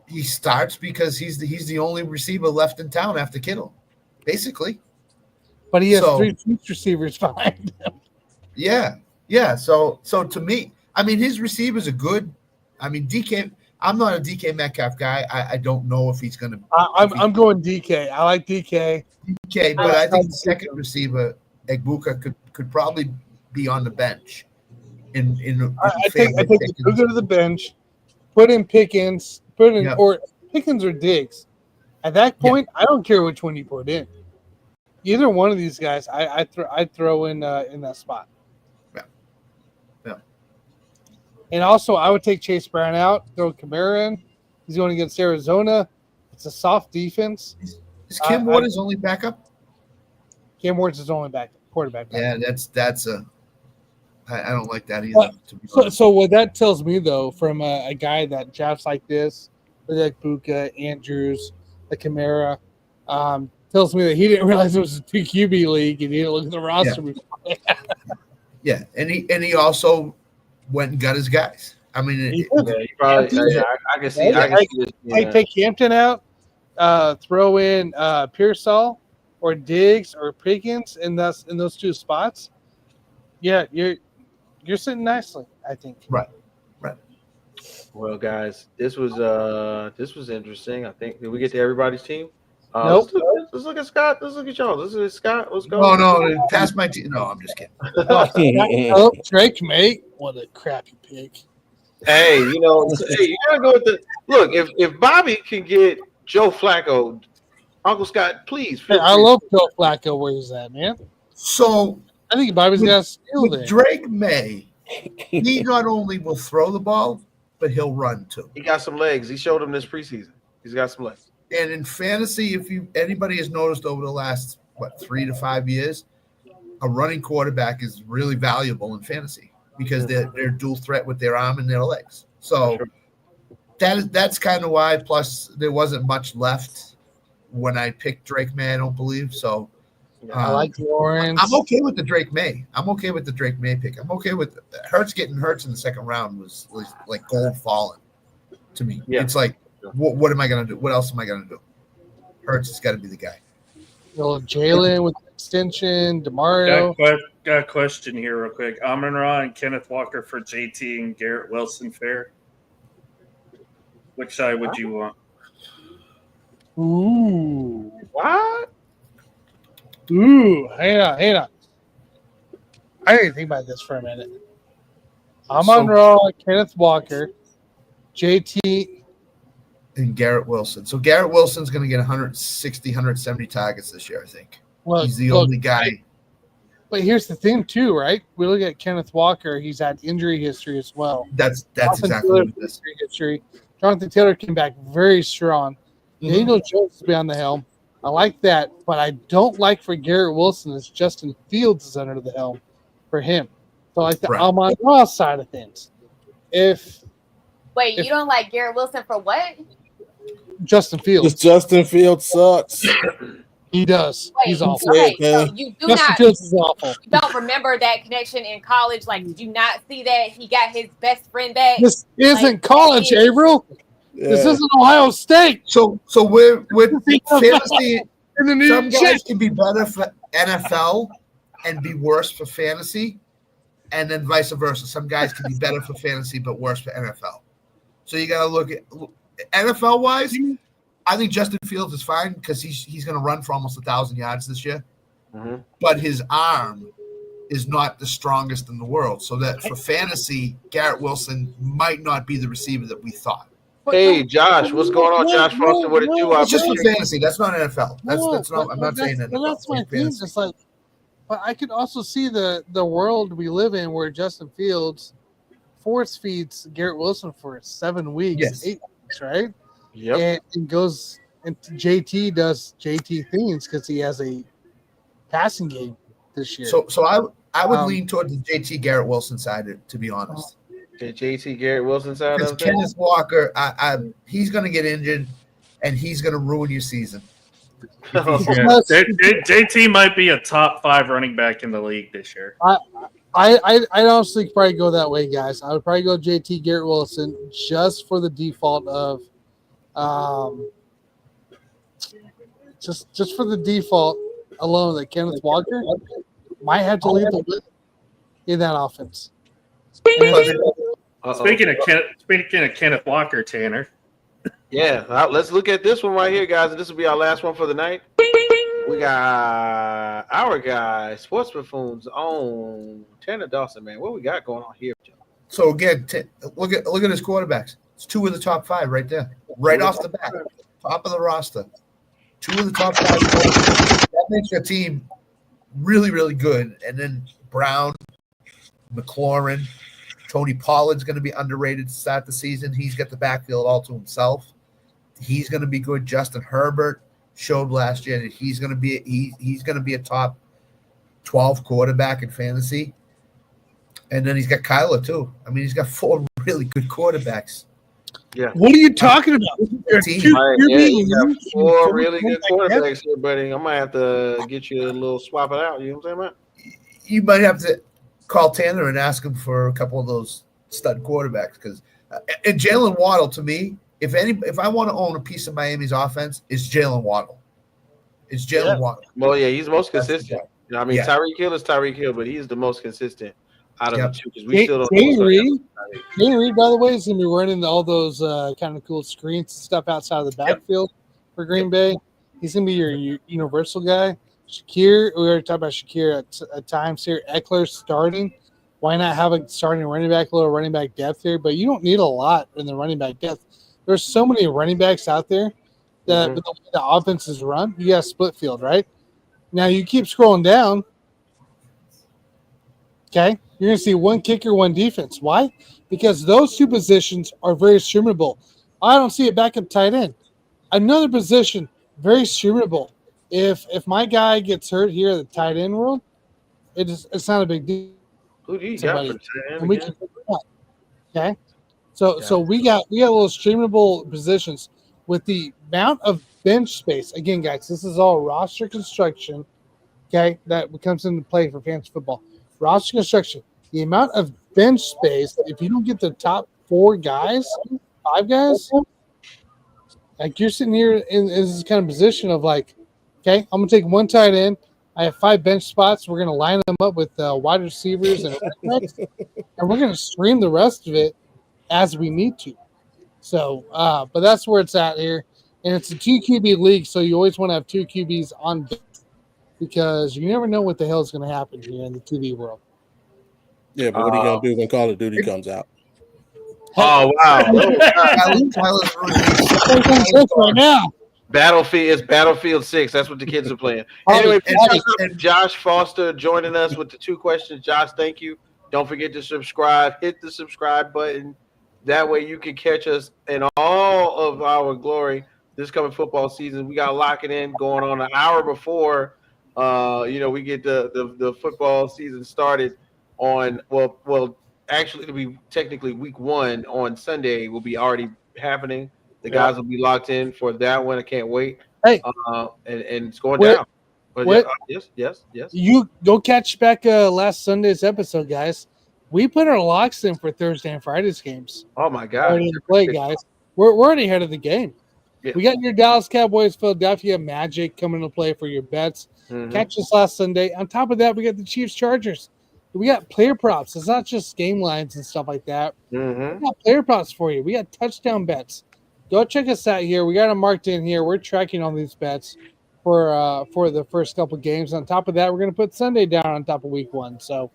He starts because he's the only receiver left in town after Kittle, basically. But he has 3 receivers behind him. Yeah. So to me, I mean, his receivers are good. I mean, DK. I'm not a DK Metcalf guy. I don't know if he's going to. I'm going DK. I like DK. But I think the second receiver, Egbuka, could probably be on the bench. I think Egbuka to the bench, put in Pickens, or Pickens or Diggs. At that point, I don't care which one you put in. Either one of these guys, I'd throw in that spot. Yeah. And also, I would take Chase Brown out, throw Kamara in. He's going against Arizona. It's a soft defense. Is Cam Ward his only backup? Cam Ward's his only quarterback. Yeah, that's a. I don't like that either. So what that tells me, though, from a guy that drafts like this, like Buka, Andrews, the Kamara, tells me that he didn't realize it was a 2 QB league and he didn't look at the roster. Yeah, and he also went and got his guys. I mean, he probably. I can see. I can see this. I take Hampton out, throw in Pearsall or Diggs or Pickens in those 2 spots. Yeah, you're sitting nicely, I think. Right. Well, guys, this was interesting. I think, did we get to everybody's team? Nope. Let's look at Scott. Let's look at y'all. This is Scott. What's going No, on? no, pass my team. No, I'm just kidding. Oh, Drake, mate. What a crappy pick. Hey, you know, hey, you gotta go with the look. If Bobby can get Joe Flacco, Uncle Scott, please. Hey, I love Joe Flacco where he's at, man. So I think Bobby's got a skill with there. Drake May, he not only will throw the ball, but he'll run too. He got some legs. He showed him this preseason. He's got some legs. And in fantasy, if anybody has noticed over the last 3 to 5 years, a running quarterback is really valuable in fantasy because they're dual threat with their arm and their legs. So that's kind of why. Plus, there wasn't much left when I picked Drake May. I don't believe so. I like Lawrence. I'm okay with the Drake May. I'm okay with the Drake May pick. I'm okay with Hurts getting Hurts in the second round was like gold falling to me. Yeah. It's like, what am I going to do? What else am I going to do? Hurts has got to be the guy. Well, Jalen with the extension, DeMario. Got a question here real quick. Amon-Ra and Kenneth Walker for JT and Garrett Wilson fair. Which side would you want? Ooh. What? Ooh. Hang on. I didn't think about this for a minute. Amon-Ra, Kenneth Walker, JT, and Garrett Wilson. So Garrett Wilson's going to get 160, 170 targets this year, I think. Well, he's the only guy. But here's the thing, too, right? We look at Kenneth Walker. He's had injury history as well. That's exactly what it is. History. Jonathan Taylor came back very strong. Daniel Jones will be on the helm. I like that, but I don't like for Garrett Wilson is Justin Fields is under the helm for him. So I like the Amon-Ra side of things. Wait, you don't like Garrett Wilson for what? Justin Fields. Justin Fields sucks. He does. Wait, he's awful. Okay, so you do Justin not. Fields is awful. You don't remember that connection in college? Like, did you not see that he got his best friend back? This isn't college, Avril. Yeah. This isn't Ohio State. So with fantasy, In the new some guys jet. can be better for NFL and be worse for fantasy, and then vice versa. Some guys can be better for fantasy but worse for NFL. So you got to look at NFL wise. I think Justin Fields is fine because he's going to run for almost 1,000 yards this year, but his arm is not the strongest in the world. So that for fantasy, Garrett Wilson might not be the receiver that we thought. Hey, Josh, what's going on, Josh Foster? What it do? It's just for fantasy. That's not NFL. That's not. I'm not saying that. But that's my thing. It's like, but I could also see the world we live in where Justin Fields force feeds Garrett Wilson for 7 weeks, 8 weeks, right? Yep. And goes and JT does JT things because he has a passing game this year. So I would lean toward the JT Garrett Wilson side, to be honest. The JT Garrett Wilson side Because of it. Kenneth Walker, he's going to get injured, and he's going to ruin your season. JT might be a top 5 running back in the league this year. I'd honestly probably go that way, guys. I would probably go JT Garrett Wilson just for the default of just for the default alone that Kenneth Walker might have to lead the way in that offense. Speaking of Kenneth Walker, Tanner. Yeah, let's look at this one right here, guys. This will be our last one for the night. We got our guy, Sports Buffoon's own Tanner Dawson, man. What we got going on here, Joe? So again, look at his quarterbacks. It's 2 of the top 5 right there, right off the bat, top of the roster. 2 of the top 5. That makes your team really, really good. And then Brown, McLaurin, Tony Pollard's going to be underrated to start the season. He's got the backfield all to himself. He's going to be good. Justin Herbert showed last year that he's going to be a top 12 quarterback in fantasy. And then he's got Kyler too. I mean, he's got 4 really good quarterbacks. Yeah. What are you talking about? You got 4 really good quarterbacks here, buddy. I might have to get you a little swap it out. You know what I'm saying, man? You might have to call Tanner and ask him for a couple of those stud quarterbacks because and Jalen Waddle, to me, if I want to own a piece of Miami's offense, it's Jalen Waddle. It's Jalen Waddle. Well, yeah, he's the most consistent. The I mean, Tyreek Hill is Tyreek Hill, but he's the most consistent out of the two because we still don't Jay Reed, by the way, is going to be running all those kind of cool screens and stuff outside of the backfield for Green Bay. He's going to be your universal guy. Shakir, we already talked about Shakir at times here. Eckler starting. Why not have a starting running back, a little running back depth here? But you don't need a lot in the running back depth. There's so many running backs out there that with the way the offense is run, you got a split field, right? Now you keep scrolling down. Okay, you're going to see one kicker, one defense. Why? Because those two positions are very streamable. I don't see it back at tight end. Another position, very streamable. If my guy gets hurt here at the tight end world, it's not a big deal. Who do you got for tight end again? Okay, so we got a little streamable positions with the amount of bench space. Again, guys, this is all roster construction. Okay, that comes into play for fantasy football. Roster construction. The amount of bench space. If you don't get the top 4 guys, 5 guys, like you're sitting here in this kind of position of like, okay, I'm gonna take one tight end. I have 5 bench spots. We're gonna line them up with wide receivers and and we're gonna stream the rest of it as we need to. So, but that's where it's at here, and it's a 2 QB league, so you always want to have 2 QBs on bench because you never know what the hell is going to happen here in the QB world. Yeah, but what are you gonna do when Call of Duty comes out? Oh wow! Right now. Battlefield 6. That's what the kids are playing. Anyway, and Josh Foster joining us with the 2 questions. Josh, thank you. Don't forget to subscribe. Hit the subscribe button. That way you can catch us in all of our glory this coming football season. We got to lock it in going on an hour before we get the football season started on actually it'll be technically week 1 on Sunday will be already happening. The guys will be locked in for that one. I can't wait. Hey, and it's going down. But yes. You go catch back last Sunday's episode, guys. We put our locks in for Thursday and Friday's games. Oh my God! Ready to play, guys. We're already ahead of the game. Yeah. We got your Dallas Cowboys, Philadelphia Magic coming to play for your bets. Catch us last Sunday. On top of that, we got the Chiefs Chargers. We got player props. It's not just game lines and stuff like that. We got player props for you. We got touchdown bets. Go check us out here. We got them marked in here. We're tracking all these bets for the first couple games. On top of that, we're going to put Sunday down on top of week 1. So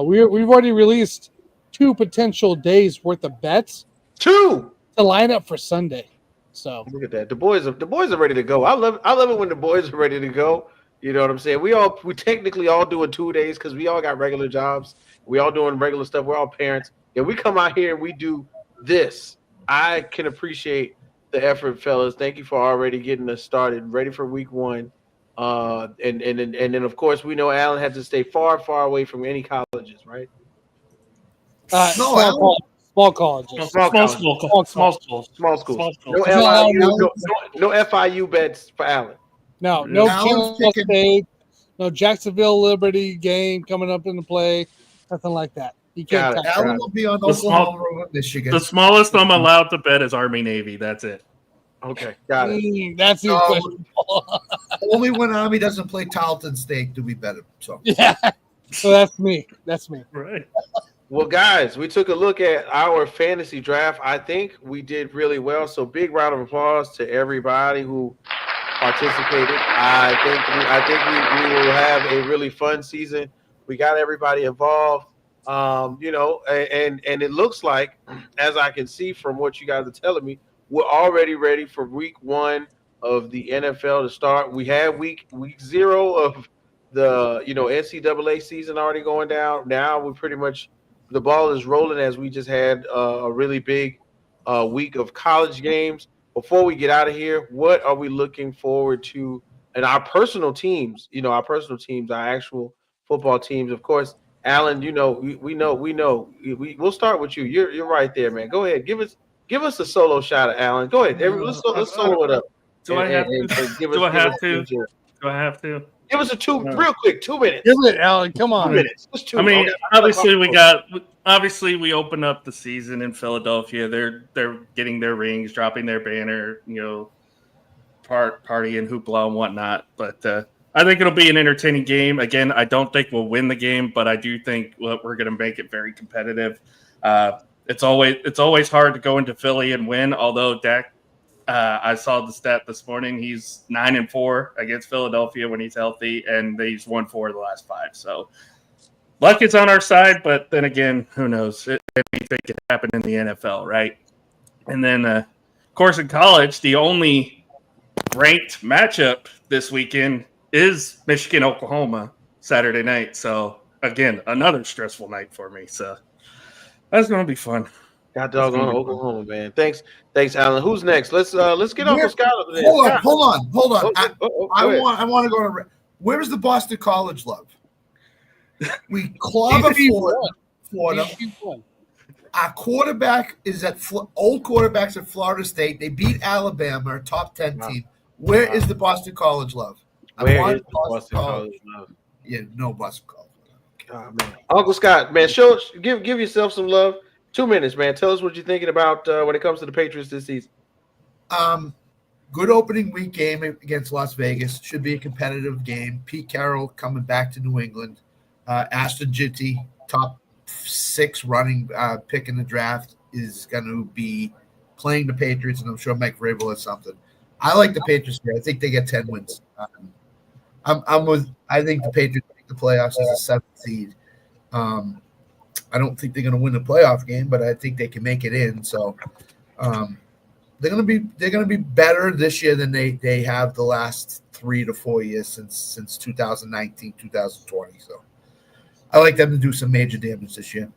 we've already released 2 potential days worth of bets. 2 to line up for Sunday. So look at that. The boys are ready to go. I love it when the boys are ready to go. You know what I'm saying? We technically all doing 2 days because we all got regular jobs. We all doing regular stuff. We're all parents. And we come out here and we do this. I can appreciate the effort, fellas. Thank you for already getting us started, ready for week 1. And then of course we know Alan had to stay far away from any colleges, right? Small colleges. Small schools. No FIU bets for Alan. No Kansas State, no Jacksonville Liberty game coming up into play, nothing like that. You can't. Alan will be on Oklahoma or Michigan. The smallest I'm allowed to bet is Army Navy. That's it. Okay, got it. That's the question. Only when Army doesn't play Tarleton State do we bet him. So yeah, so that's me. Right. Well, guys, we took a look at our fantasy draft. I think we did really well. So big round of applause to everybody who participated. I think we will have a really fun season. We got everybody involved. And it looks like, as I can see from what you guys are telling me, we're already ready for week 1 of the NFL to start. We have week 0 of the NCAA season already going down. Now we're pretty much the ball is rolling as we just had a really big week of college games. Before we get out of here, what are we looking forward to in our personal teams? Our actual football teams, of course. Alan, we'll start with you. You're right there, man. Go ahead, give us a solo shot at Alan. Go ahead, let's solo it up. Do I have to? Give us real quick, 2 minutes. Give it, Alan. Come on. 2 minutes. Just 2. I mean, obviously we open up the season in Philadelphia. They're getting their rings, dropping their banner, partying, hoopla and whatnot. But I think it'll be an entertaining game. Again, I don't think we'll win the game, but I do think we're going to make it very competitive. It's always hard to go into Philly and win, although Dak I saw the stat this morning. He's 9-4 against Philadelphia when he's healthy, and he's won 4 of the last 5. So luck is on our side, but then again, who knows? Anything can happen in the NFL, right? And then, of course, in college, the only ranked matchup this weekend is Michigan-Oklahoma Saturday night. So, again, another stressful night for me. So that's going to be fun. God doggone Oklahoma, man. Thanks, Alan. Who's next? Let's get Uncle Scott up there. Hold on. I ahead. want to go to. Where's the Boston College love? We clobber Florida. Our quarterback is at old quarterbacks at Florida State. They beat Alabama, a top 10 team. Where is the Boston College love? Where is the Boston College love? Yeah, no Boston College. Oh, man. Uncle Scott, man, give yourself some love. 2 minutes, man. Tell us what you're thinking about when it comes to the Patriots this season. Good opening week game against Las Vegas. Should be a competitive game. Pete Carroll coming back to New England. Ashton Jitty, top 6 running pick in the draft, is going to be playing the Patriots, and I'm sure Mike Vrabel has something. I like the Patriots here. I think they get 10 wins. I think the Patriots make the playoffs as a 7th seed. I don't think they're going to win the playoff game, but I think they can make it in. So they're going to be better this year than they have the last 3 to 4 years since 2019, 2020. So I like them to do some major damage this year.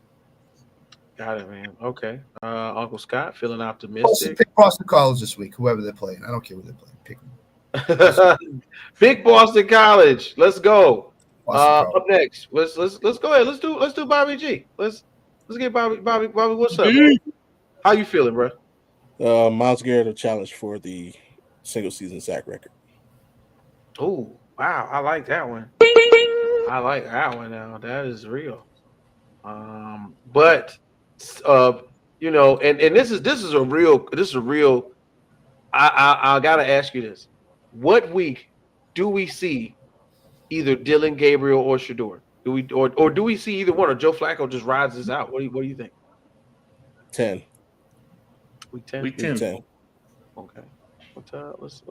Got it, man. Okay. Uncle Scott, feeling optimistic. Pick Boston College this week, whoever they're playing. I don't care who they're playing. Pick them. Big Boston College. Let's go. Up next, let's go ahead. Let's do Bobby G. Let's get Bobby. What's up? Bro? How you feeling, bro? Myles Garrett a challenge for the single season sack record. Oh wow, I like that one. I like that one. Now that is real. But you know, and this is a real. I gotta ask you this: what week do we see either Dylan Gabriel or Shador? Do we see either one, or Joe Flacco just rides this out? What do you think? 10. Week 10. Week 10. Okay. Let's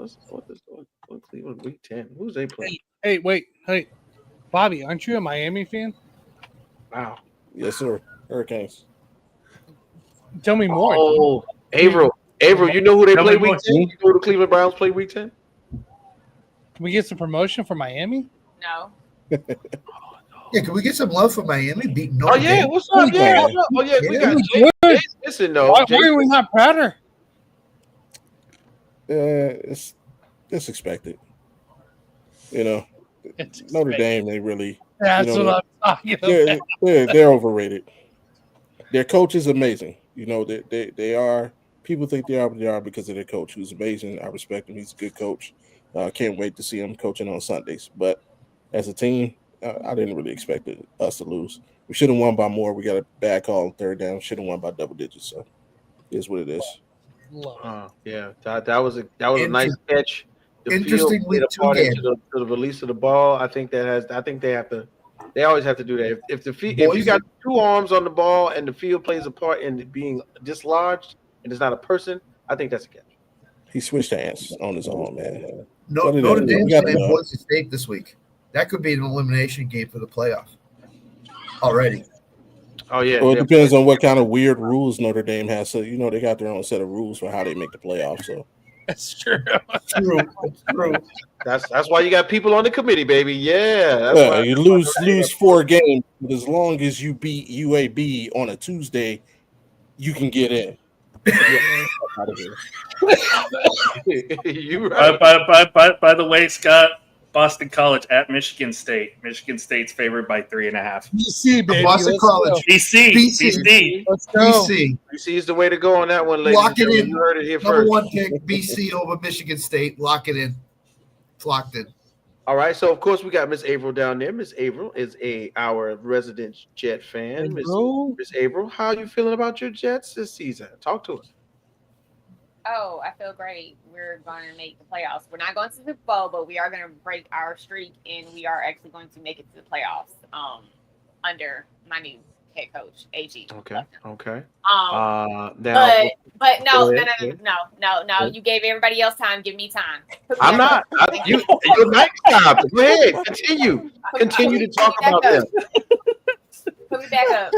Cleveland week 10. Who's they playing? Hey, Bobby, aren't you a Miami fan? Wow. Yes, sir. Hurricanes. Tell me more. Oh, Averill, you know who they play week 10? You know who the Cleveland Browns play week 10? Can we get some promotion for Miami? No. Yeah, can we get some love for Miami beating Notre Oh yeah, Dame? what's up? Yeah, what's up? Oh yeah, we got Jay. Listen, though. Why are we not prouder? It's expected. You know, Notre Dame, they really. That's what I'm talking about. They're overrated. Their coach is amazing. You know, they are. People think they are, but they are because of their coach, who's amazing. I respect him. He's a good coach. Can't wait to see him coaching on Sundays. But as a team, I didn't really expect us to lose. We should have won by more. We got a bad call on 3rd down. Should have won by double digits. So it is what it is. Yeah, that was a nice catch. The interesting field played a part to the release of the ball. I think they always have to do that. If you got 2 arms on the ball and the field plays a part in being dislodged and it's not a person, I think that's a catch. He switched hands on his own, man. Notre Dame's playing Boise State this week. That could be an elimination game for the playoff already. Oh yeah. Well, it depends on what kind of weird rules Notre Dame has. So you know they got their own set of rules for how they make the playoffs. So that's true. It's true. That's why you got people on the committee, baby. Yeah. That's why you lose 4 games, but as long as you beat UAB on a Tuesday, you can get in. You right. By the way, Scott, Boston College at Michigan State. Michigan State's favored by 3.5. BC, baby. Boston College. BC. Let's go. BC is the way to go on that one, ladies. Lock it in. You heard it here Number first. 1 pick, BC over Michigan State. Lock it in. It's locked in. All right, so of course we got Miss Averill down there. Miss Averill is our resident Jet fan. Miss Averill, how are you feeling about your Jets this season? Talk to us. Oh, I feel great. We're going to make the playoffs. We're not going to the Super Bowl, but we are going to break our streak, and we are actually going to make it to the playoffs under my new head coach, AG. Okay. Now, Now, but no. Go ahead. You gave everybody else time. Give me time. Put me I'm back not. up. Your mic stopped. Go ahead. Continue to talk Put me about back them. up. Put me back up.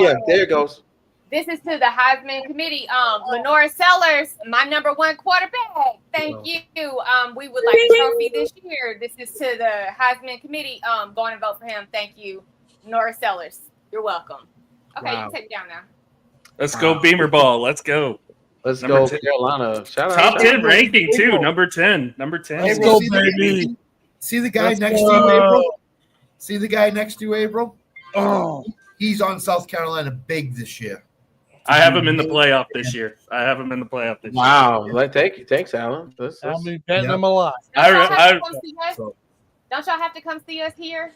Yeah, there it goes. This is to the Heisman Committee. Lenora Sellers, my number one quarterback. Thank you. We would like a trophy this year. This is to the Heisman Committee. Go and vote for him. Thank you, Lenora Sellers. You're welcome. Okay, you can take it down now. Let's go Beamer Ball. Let's go. Let's Number go 10. Carolina. Top 10 ranking too. Number 10. Let's go, see baby. See the guy Let's next go. to you, April? See the guy next to you, April? Oh, He's on South Carolina big this year. I have him in the playoff this year. Wow. Thank you. Thanks, Alan. I'll be betting Yep. him a lot. Don't y'all have to come see us? So- Don't y'all have to come see us here?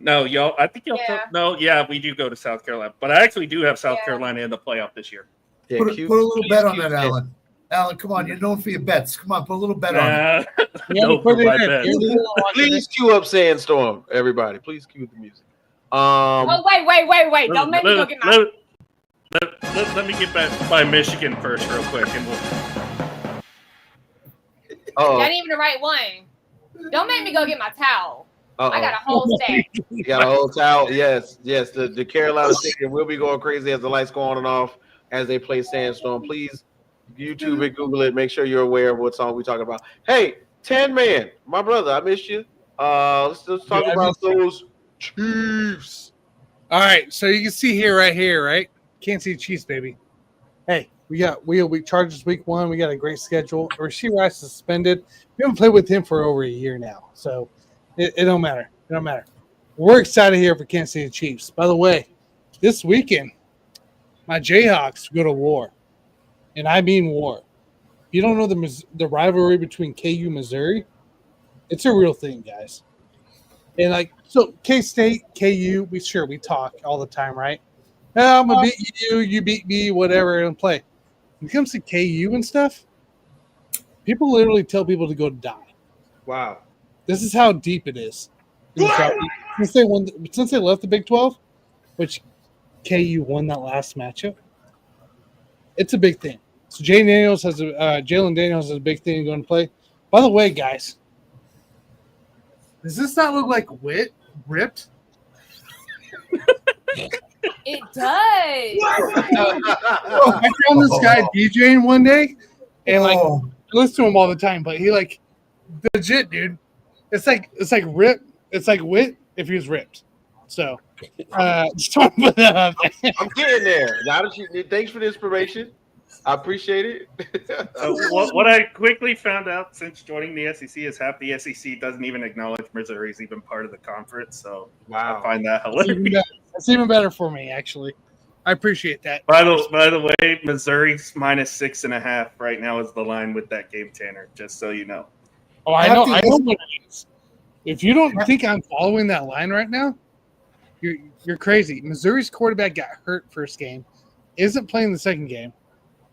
No, y'all. I think y'all. Yeah. No, yeah, we do go to South Carolina, but I actually do have South Yeah. Carolina in the playoff this year. Yeah, Put a little bet on that, yeah. Alan. Alan, come on. You're known for your bets. Come on, put a little bet on it. Yeah, No, put for it my in. bet. Please cue up Sandstorm, everybody. Please cue the music. Oh, wait. Don't make me go get my. Let me get back by Michigan first, real quick, and we'll. Oh, That ain't even the right one. Don't make me go get my towel. uh-oh. I got a whole stack. You got a whole towel. Yes. The Carolina Stadium will be going crazy as the lights go on and off as they play Sandstorm. Please YouTube it, Google it. Make sure you're aware of what song we're talking about. Hey, 10 Man, my brother, I missed you. Let's talk about those Chiefs. All right, so you can see here, right? Can't see Chiefs, baby. Hey, we Chargers week 1. We got a great schedule. Rasheed Rice suspended. We haven't played with him for over a year now, so it don't matter. It don't matter. We're excited here for Kansas City Chiefs. By the way, this weekend, my Jayhawks go to war, and I mean war. If you don't know the rivalry between KU Missouri, it's a real thing, guys. And so K-State, KU, we talk all the time, right? I'm gonna beat you, you beat me, whatever, and play. When it comes to KU and stuff, people literally tell people to go die. Wow. This is how deep it is. Since they left the Big 12, which KU won that last matchup, it's a big thing. So Jalen Daniels has a big thing going to play. By the way, guys, does this not look like ripped? It does. I found this guy DJing one day, and I listen to him all the time. But he legit, dude. It's like rip. It's like wit if he was ripped. So, just want to put that out there. I'm getting there. Now that thanks for the inspiration. I appreciate it. What I quickly found out since joining the SEC is half the SEC doesn't even acknowledge Missouri is even part of the conference. So I find that hilarious. That's even better for me, actually. I appreciate that. By the way, Missouri's -6.5 right now is the line with that game, Tanner. Just so you know. Oh, I know what it is. If you don't think I'm following that line right now, you're crazy. Missouri's quarterback got hurt first game, isn't playing the second game.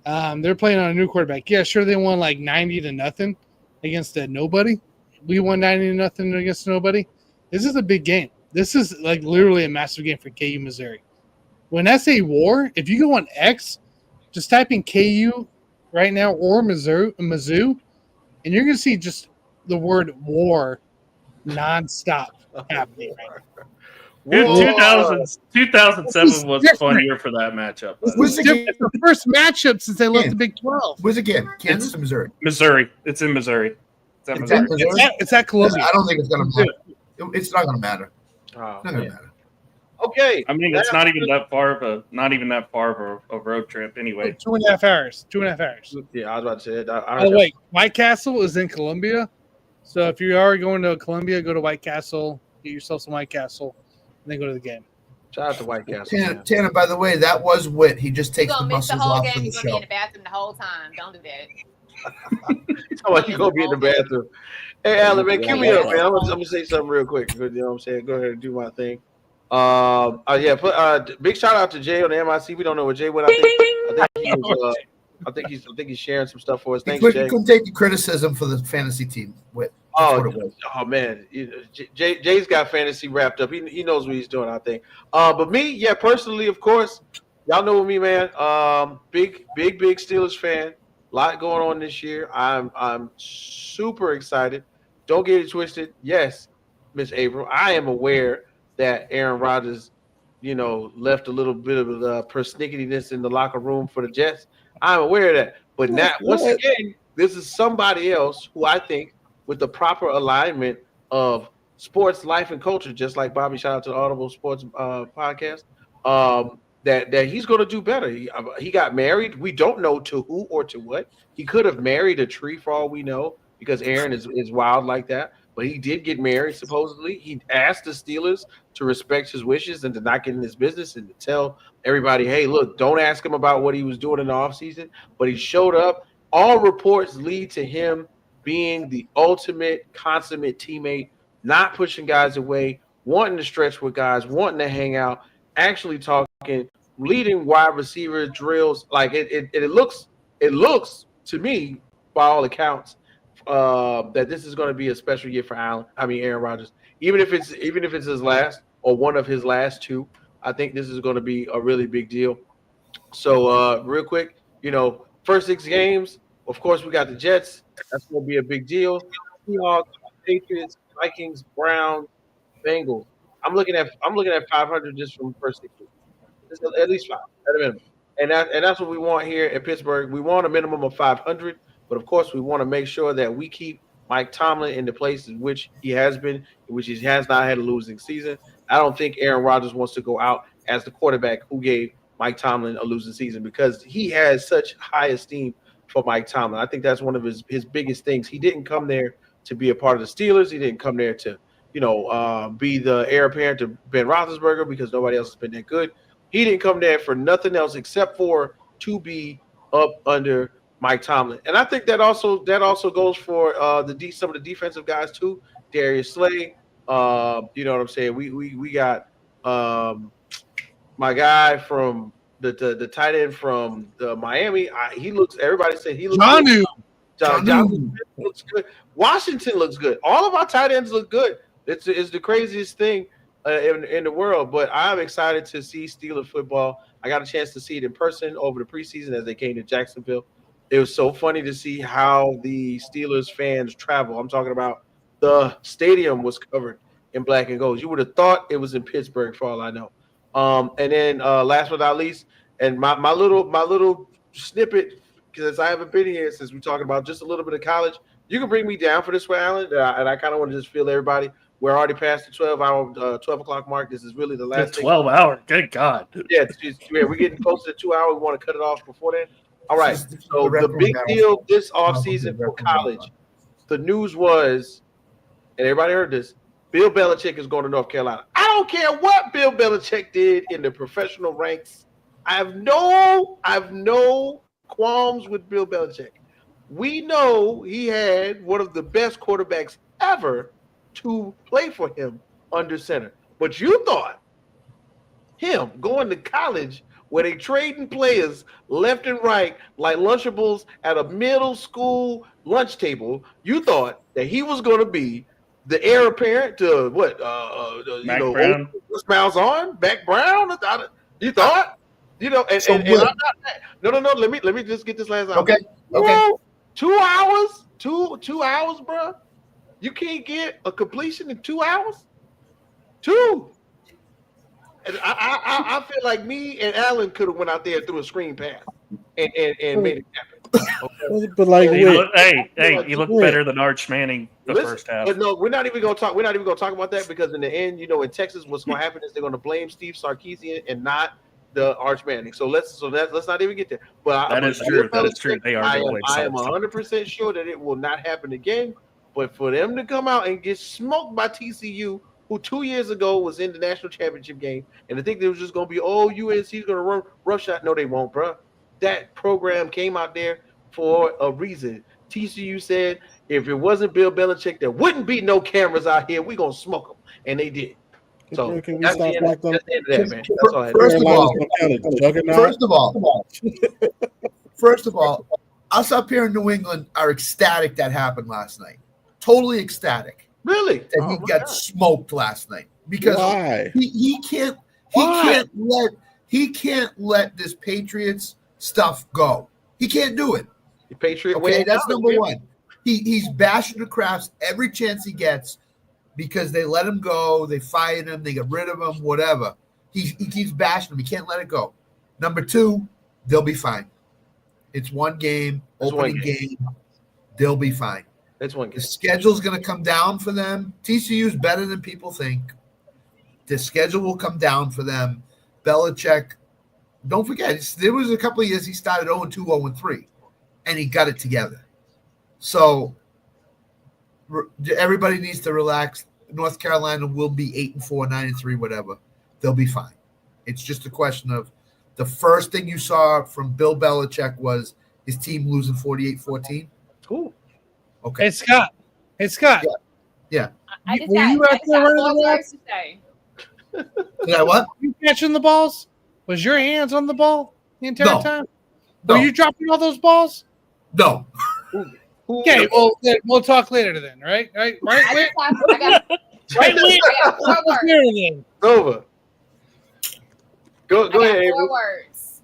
They're playing on a new quarterback. Yeah, sure, they won 90-0 against a nobody. We won 90-0 against nobody. This is a big game. This is literally a massive game for KU Missouri. When I say war, if you go on X, just type in KU right now or Mizzou, and you're going to see just the word war nonstop happening right now. 2007 was a fun year for that matchup. It's the first matchup since they left the Big 12. Where's it again? Kansas or Missouri? Missouri. It's in Missouri. It's at Columbia. I don't think it's going to matter. It's not going to matter. Oh, it's not going to matter. Okay. I mean, it's not even that far of a road trip anyway. 2.5 hours. 2.5 hours. Yeah, I was about to say that. By the way, White Castle is in Columbia. So if you are going to Columbia, go to White Castle, get yourself some White Castle, and then go to the game. Shout out to White Castle. Tanner, by the way, that was wit. He just takes the You're going to miss the muscles whole off game. for the You're going to be show. in the bathroom the whole time. Don't do that. How about you going to be in the bathroom? Hey, Alan, man, cue me up, man. I'm going to say something real quick. You know what I'm saying? Go ahead and do my thing. Big shout out to Jay on the MIC. We don't know what Jay went. I think he's sharing some stuff for us. Thanks, Jay. He couldn't take the criticism for the fantasy team. That's what it was. Oh man, Jay's got fantasy wrapped up. He knows what he's doing, I think. But me, yeah, personally, of course, y'all know me, man. Big Steelers fan. A lot going on this year. I'm super excited. Don't get it twisted. Yes, Miss April, I am aware that Aaron Rodgers, left a little bit of persnicketiness in the locker room for the Jets. I'm aware of that. But now, once again, this is somebody else who I think, with the proper alignment of sports, life, and culture, just like Bobby, shout out to the Audible Sports podcast, that he's going to do better. He got married. We don't know to who or to what. He could have married a tree for all we know, because Aaron is wild like that. But he did get married, supposedly. He asked the Steelers to respect his wishes and to not get in his business and to tell everybody, hey, look, don't ask him about what he was doing in the offseason. But he showed up. All reports lead to him being the ultimate, consummate teammate, not pushing guys away, wanting to stretch with guys, wanting to hang out, actually talking, leading wide receiver drills. Like it looks to me, by all accounts, that this is going to be a special year for Aaron Rodgers. Even if it's his last or one of his last two, I think this is going to be a really big deal. So real quick, first 6 games, of course, we got the Jets. That's going to be a big deal. Seahawks, Patriots, Vikings, Browns, Bengals. I'm looking at 500 just from the first 6 weeks. At least 5 at a minimum. And that's what we want here in Pittsburgh. We want a minimum of 500, but of course we want to make sure that we keep Mike Tomlin in the place in which he has been, in which he has not had a losing season. I don't think Aaron Rodgers wants to go out as the quarterback who gave Mike Tomlin a losing season, because he has such high esteem for Mike Tomlin. I think that's one of his biggest things. He didn't come there to be a part of the Steelers. He didn't come there to, be the heir apparent to Ben Roethlisberger, because nobody else has been that good. He didn't come there for nothing else except for to be up under Mike Tomlin. And I think that also goes for some of the defensive guys too. Darius Slay, you know what I'm saying? We got my guy from the tight end from Miami. Everybody said he looks Jonnu. Jonnu looks good. Washington looks good. All of our tight ends look good. It's the craziest thing in the world. But I'm excited to see Steelers football. I got a chance to see it in person over the preseason as they came to Jacksonville. It was so funny to see how the Steelers fans travel. I'm talking about the stadium was covered in black and gold. You would have thought it was in Pittsburgh for all I know. And then last but not least, and my little snippet, because I haven't been here since we're talking about just a little bit of college. You can bring me down for this one, Alan, and I kind of want to just feel everybody. We're already past the 12 o'clock mark. This is really the last 12 hour. Good God. Yeah, we're getting close to 2 hours. We want to cut it off before then. All right. So the big deal this offseason for college, the news was, and everybody heard this, Bill Belichick is going to North Carolina. I don't care what Bill Belichick did in the professional ranks. I have no qualms with Bill Belichick. We know he had one of the best quarterbacks ever to play for him under center. But you thought him going to college where they trading players left and right like Lunchables at a middle school lunch table, you thought that he was going to be the heir apparent to what? Mac Brown. Smiles on? Mac Brown? You thought? And I'm not, no. Let me just get this last out. Okay. Bro, 2 hours? 2 hours, bro? You can't get a completion in 2 hours? 2. And I feel like me and Alan could have went out there through a screen pass and made it happen. Okay? But like, he looked better than Arch Manning first half. But no, we're not even gonna talk about that, because in the end, in Texas, what's gonna happen is they're gonna blame Steve Sarkisian and not the Arch Manning. So let's not even get there. But that is true. That is true. They are. I am 100% sure that it will not happen again. But for them to come out and get smoked by TCU, who 2 years ago was in the national championship game, and to think there was just going to be, UNC's going to run roughshod. No, they won't, bro. That program came out there for a reason. TCU said, if it wasn't Bill Belichick, there wouldn't be no cameras out here. We're going to smoke them. And they did. So can we that's stop the end of that, man. That's all I First of all, us up here in New England are ecstatic that happened last night. totally ecstatic Really? that he got smoked last night because Why? he can't let this Patriots stuff go. He can't do it. The Patriot Okay, way. that's number one. He's bashing the Crafts every chance he gets because they let him go, they fired him, they got rid of him, whatever. He keeps bashing him. He can't let it go. Number two, they'll be fine. It's one game, opening game. They'll be fine. It's one game. The schedule's going to come down for them. TCU's better than people think. The schedule will come down for them. Belichick, don't forget, there was a couple of years he started 0-2, 0-3, and he got it together. So everybody needs to relax. North Carolina will be 8-4, 9-3, whatever. They'll be fine. It's just a question of the first thing you saw from Bill Belichick was his team losing 48-14. Cool. Okay. Hey, Scott. Yeah. I just Were got, you I out just there got running four the ball? words to say. Did I what? You catching the balls? Was your hands on the ball the entire No. time? No. Were you dropping all those balls? No. Okay, well, then we'll talk later then, right? Right? I got four words. Later then. Over. Go I got ahead, Avery. four words.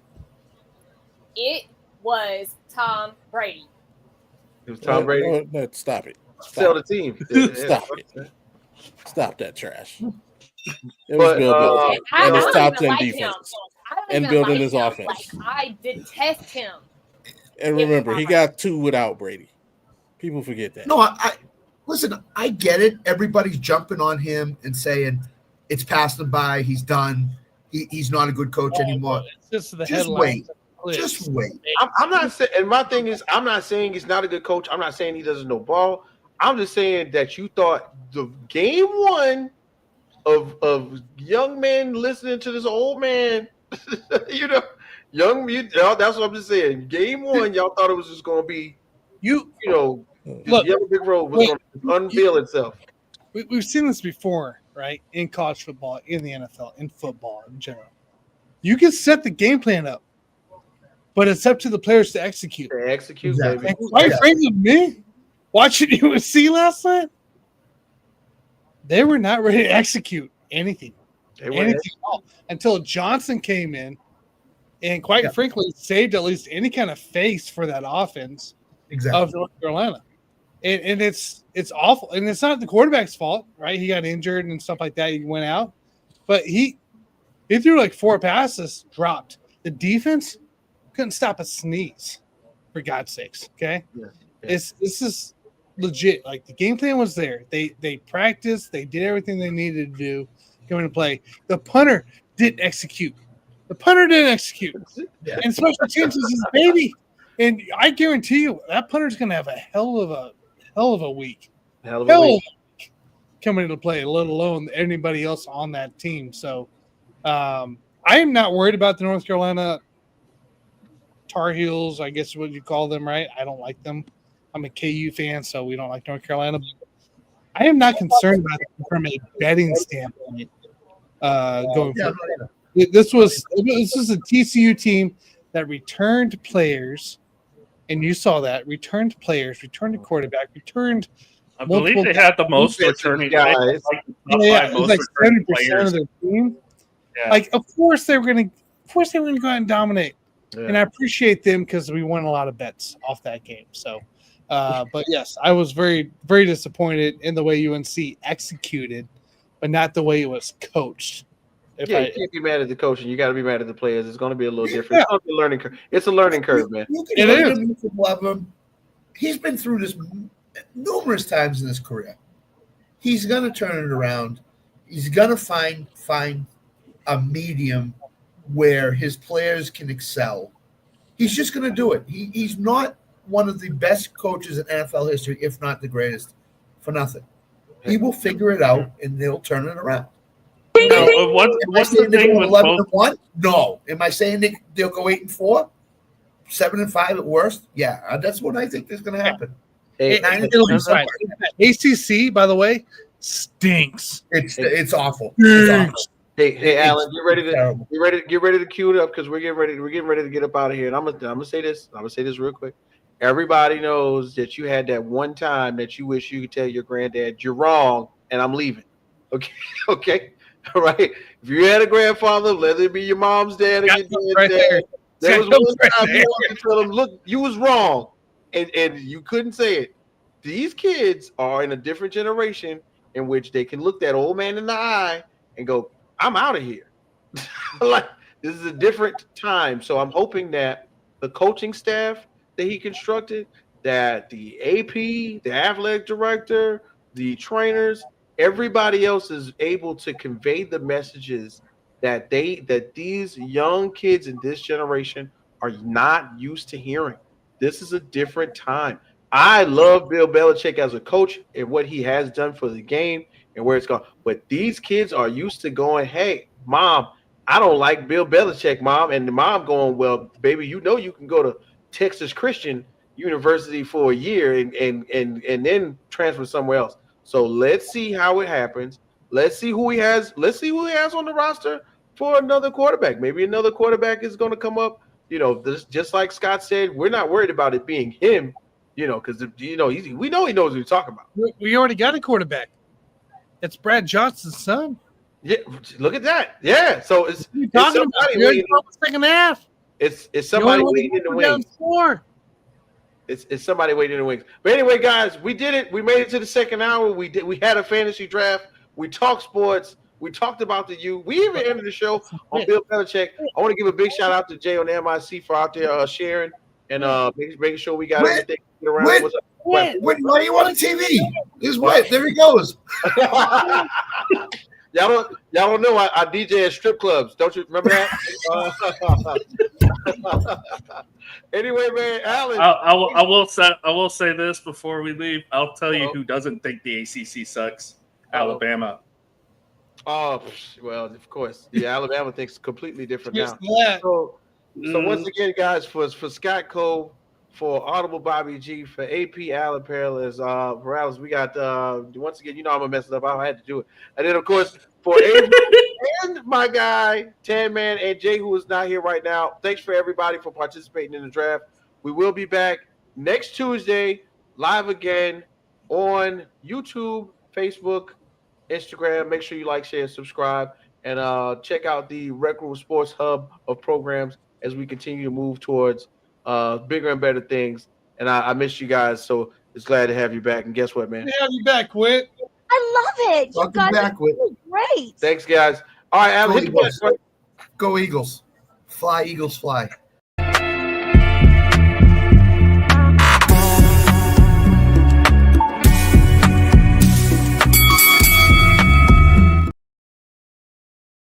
It was Tom Brady. It was Tom Brady. No, stop it. Sell the team. Stop it. Stop that trash. It was But, Bill Belichick I and his don't top even 10 like defense. I don't and even building like his him. offense. Like, I detest him. And remember, he got 2 without Brady. People forget that. No, I listen, I get it. Everybody's jumping on him and saying it's passed him by. He's done. He's not a good coach anymore. It's just the Just headlines. wait. Just wait. I'm not saying, and my thing is, I'm not saying he's not a good coach. I'm not saying he doesn't know ball. I'm just saying that you thought the game one of young men listening to this old man, that's what I'm just saying. Game one, y'all thought it was just going to be, Look, Yellow Brick Road was going to unveil itself. We've seen this before, right? In college football, in the NFL, in football in general. You can set the game plan up, but it's up to the players to execute. Baby. And quite frankly, me watching USC last night, they were not ready to execute anything. Anything at all until Johnson came in and quite frankly saved at least any kind of face for that offense of North Carolina. And it's awful. And it's not the quarterback's fault, right? He got injured and stuff like that. He went out. But he threw like 4 passes, dropped. The defense couldn't stop a sneeze, for God's sakes. Okay. Yeah. This is legit. Like the game plan was there. They practiced, they did everything they needed to do coming to play. The punter didn't execute. Yeah. And special teams is his baby. And I guarantee you that punter's gonna have a hell of a week. Hell of a week coming into play, let alone anybody else on that team. So I am not worried about the North Carolina Tar Heels, I guess is what you call them, right? I don't like them. I'm a KU fan, so we don't like North Carolina. I am not concerned about them from a betting standpoint going forward. This was a TCU team that returned players, and you saw that returned players, returned a quarterback, returned. I believe they had the most returning guys. It was like 70% of their team. Yeah. Like, of course they were going to go out and dominate, and I appreciate them because we won a lot of bets off that game. So, but yes, I was very, very disappointed in the way UNC executed, but not the way it was coached. You can't be mad at the coach, and you got to be mad at the players. It's going to be a little different. It's going to be a learning curve. It's a learning curve, man. It is. You can love him. He's been through this numerous times in his career. He's going to turn it around. He's going to find a medium where his players can excel. He's just going to do it. He's not one of the best coaches in NFL history, if not the greatest, for nothing. He will figure it out, and they'll turn it around. Now, what's the thing with 11-1? No. Am I saying they'll go 8-4, 7-5 at worst? Yeah, that's what I think is going to happen. It'll be fine. ACC, by the way, stinks. It's awful. Hey, Alan, get ready to queue it up because we're getting ready to get up out of here. And I'm gonna say this. I'm gonna say this real quick. everybody knows that you had that one time that you wish you could tell your granddad you're wrong and I'm leaving. Okay, okay, all right. If you had a grandfather, whether it be your mom's dad or your dad's dad, there was one time you wanted to tell them, look, you was wrong, and you couldn't say it. These kids are in a different generation in which they can look that old man in the eye and go, I'm out of here. Like, this is a different time. So I'm hoping that the coaching staff that he constructed, that the AP, the athletic director, the trainers, everybody else is able to convey the messages that these young kids in this generation are not used to hearing. This is a different time. I love Bill Belichick as a coach and what he has done for the game and where it's gone. But these kids are used to going, hey, mom, I don't like Bill Belichick, mom. And the mom going, well, baby, you know you can go to Texas Christian University for a year and then transfer somewhere else. So let's see how it happens. Let's see who he has. Let's see who he has on the roster for another quarterback. Maybe another quarterback is going to come up. You know, this, just like Scott said, we're not worried about it being him. You know, because we know he knows what he's talking about. We already got a quarterback. It's Brad Johnson's son. Yeah, look at that. Yeah, so it's somebody waiting. Second half. It's somebody waiting in the wings. It's somebody waiting in the wings. But anyway, guys, we did it. We made it to the second hour. We had a fantasy draft. We talked sports. We talked about the U. We even ended the show on Bill Belichick. I want to give a big shout out to Jay on the MIC for out there sharing and making sure we got everything around. What's up? Why are you on TV? This Wet. There he goes. Y'all don't know I DJ at strip clubs. Don't you remember that? Anyway, man, Alan. I will say this before we leave. I'll tell you who doesn't think the ACC sucks. Alabama. Oh, well, of course. Yeah, Alabama thinks completely different now. So once again, guys, for Scott Cole, for Audible Bobby G, for AP Alan Perilous, Morales, we got once again, you know I'm gonna mess it up. I had to do it. And then of course for Avery and my guy, Tan Man and Jay, who is not here right now. Thanks for everybody for participating in the draft. We will be back next Tuesday, live again on YouTube, Facebook, Instagram. Make sure you like, share, subscribe, and check out the Rec Room Sports Hub of programs as we continue to move towards bigger and better things. And I missed you guys, so it's glad to have you back. And guess what, man? We have you back, Quit. I love it. You guys are great. Thanks, guys. All right, Alan, hit the button. Go Eagles. Fly, Eagles, fly.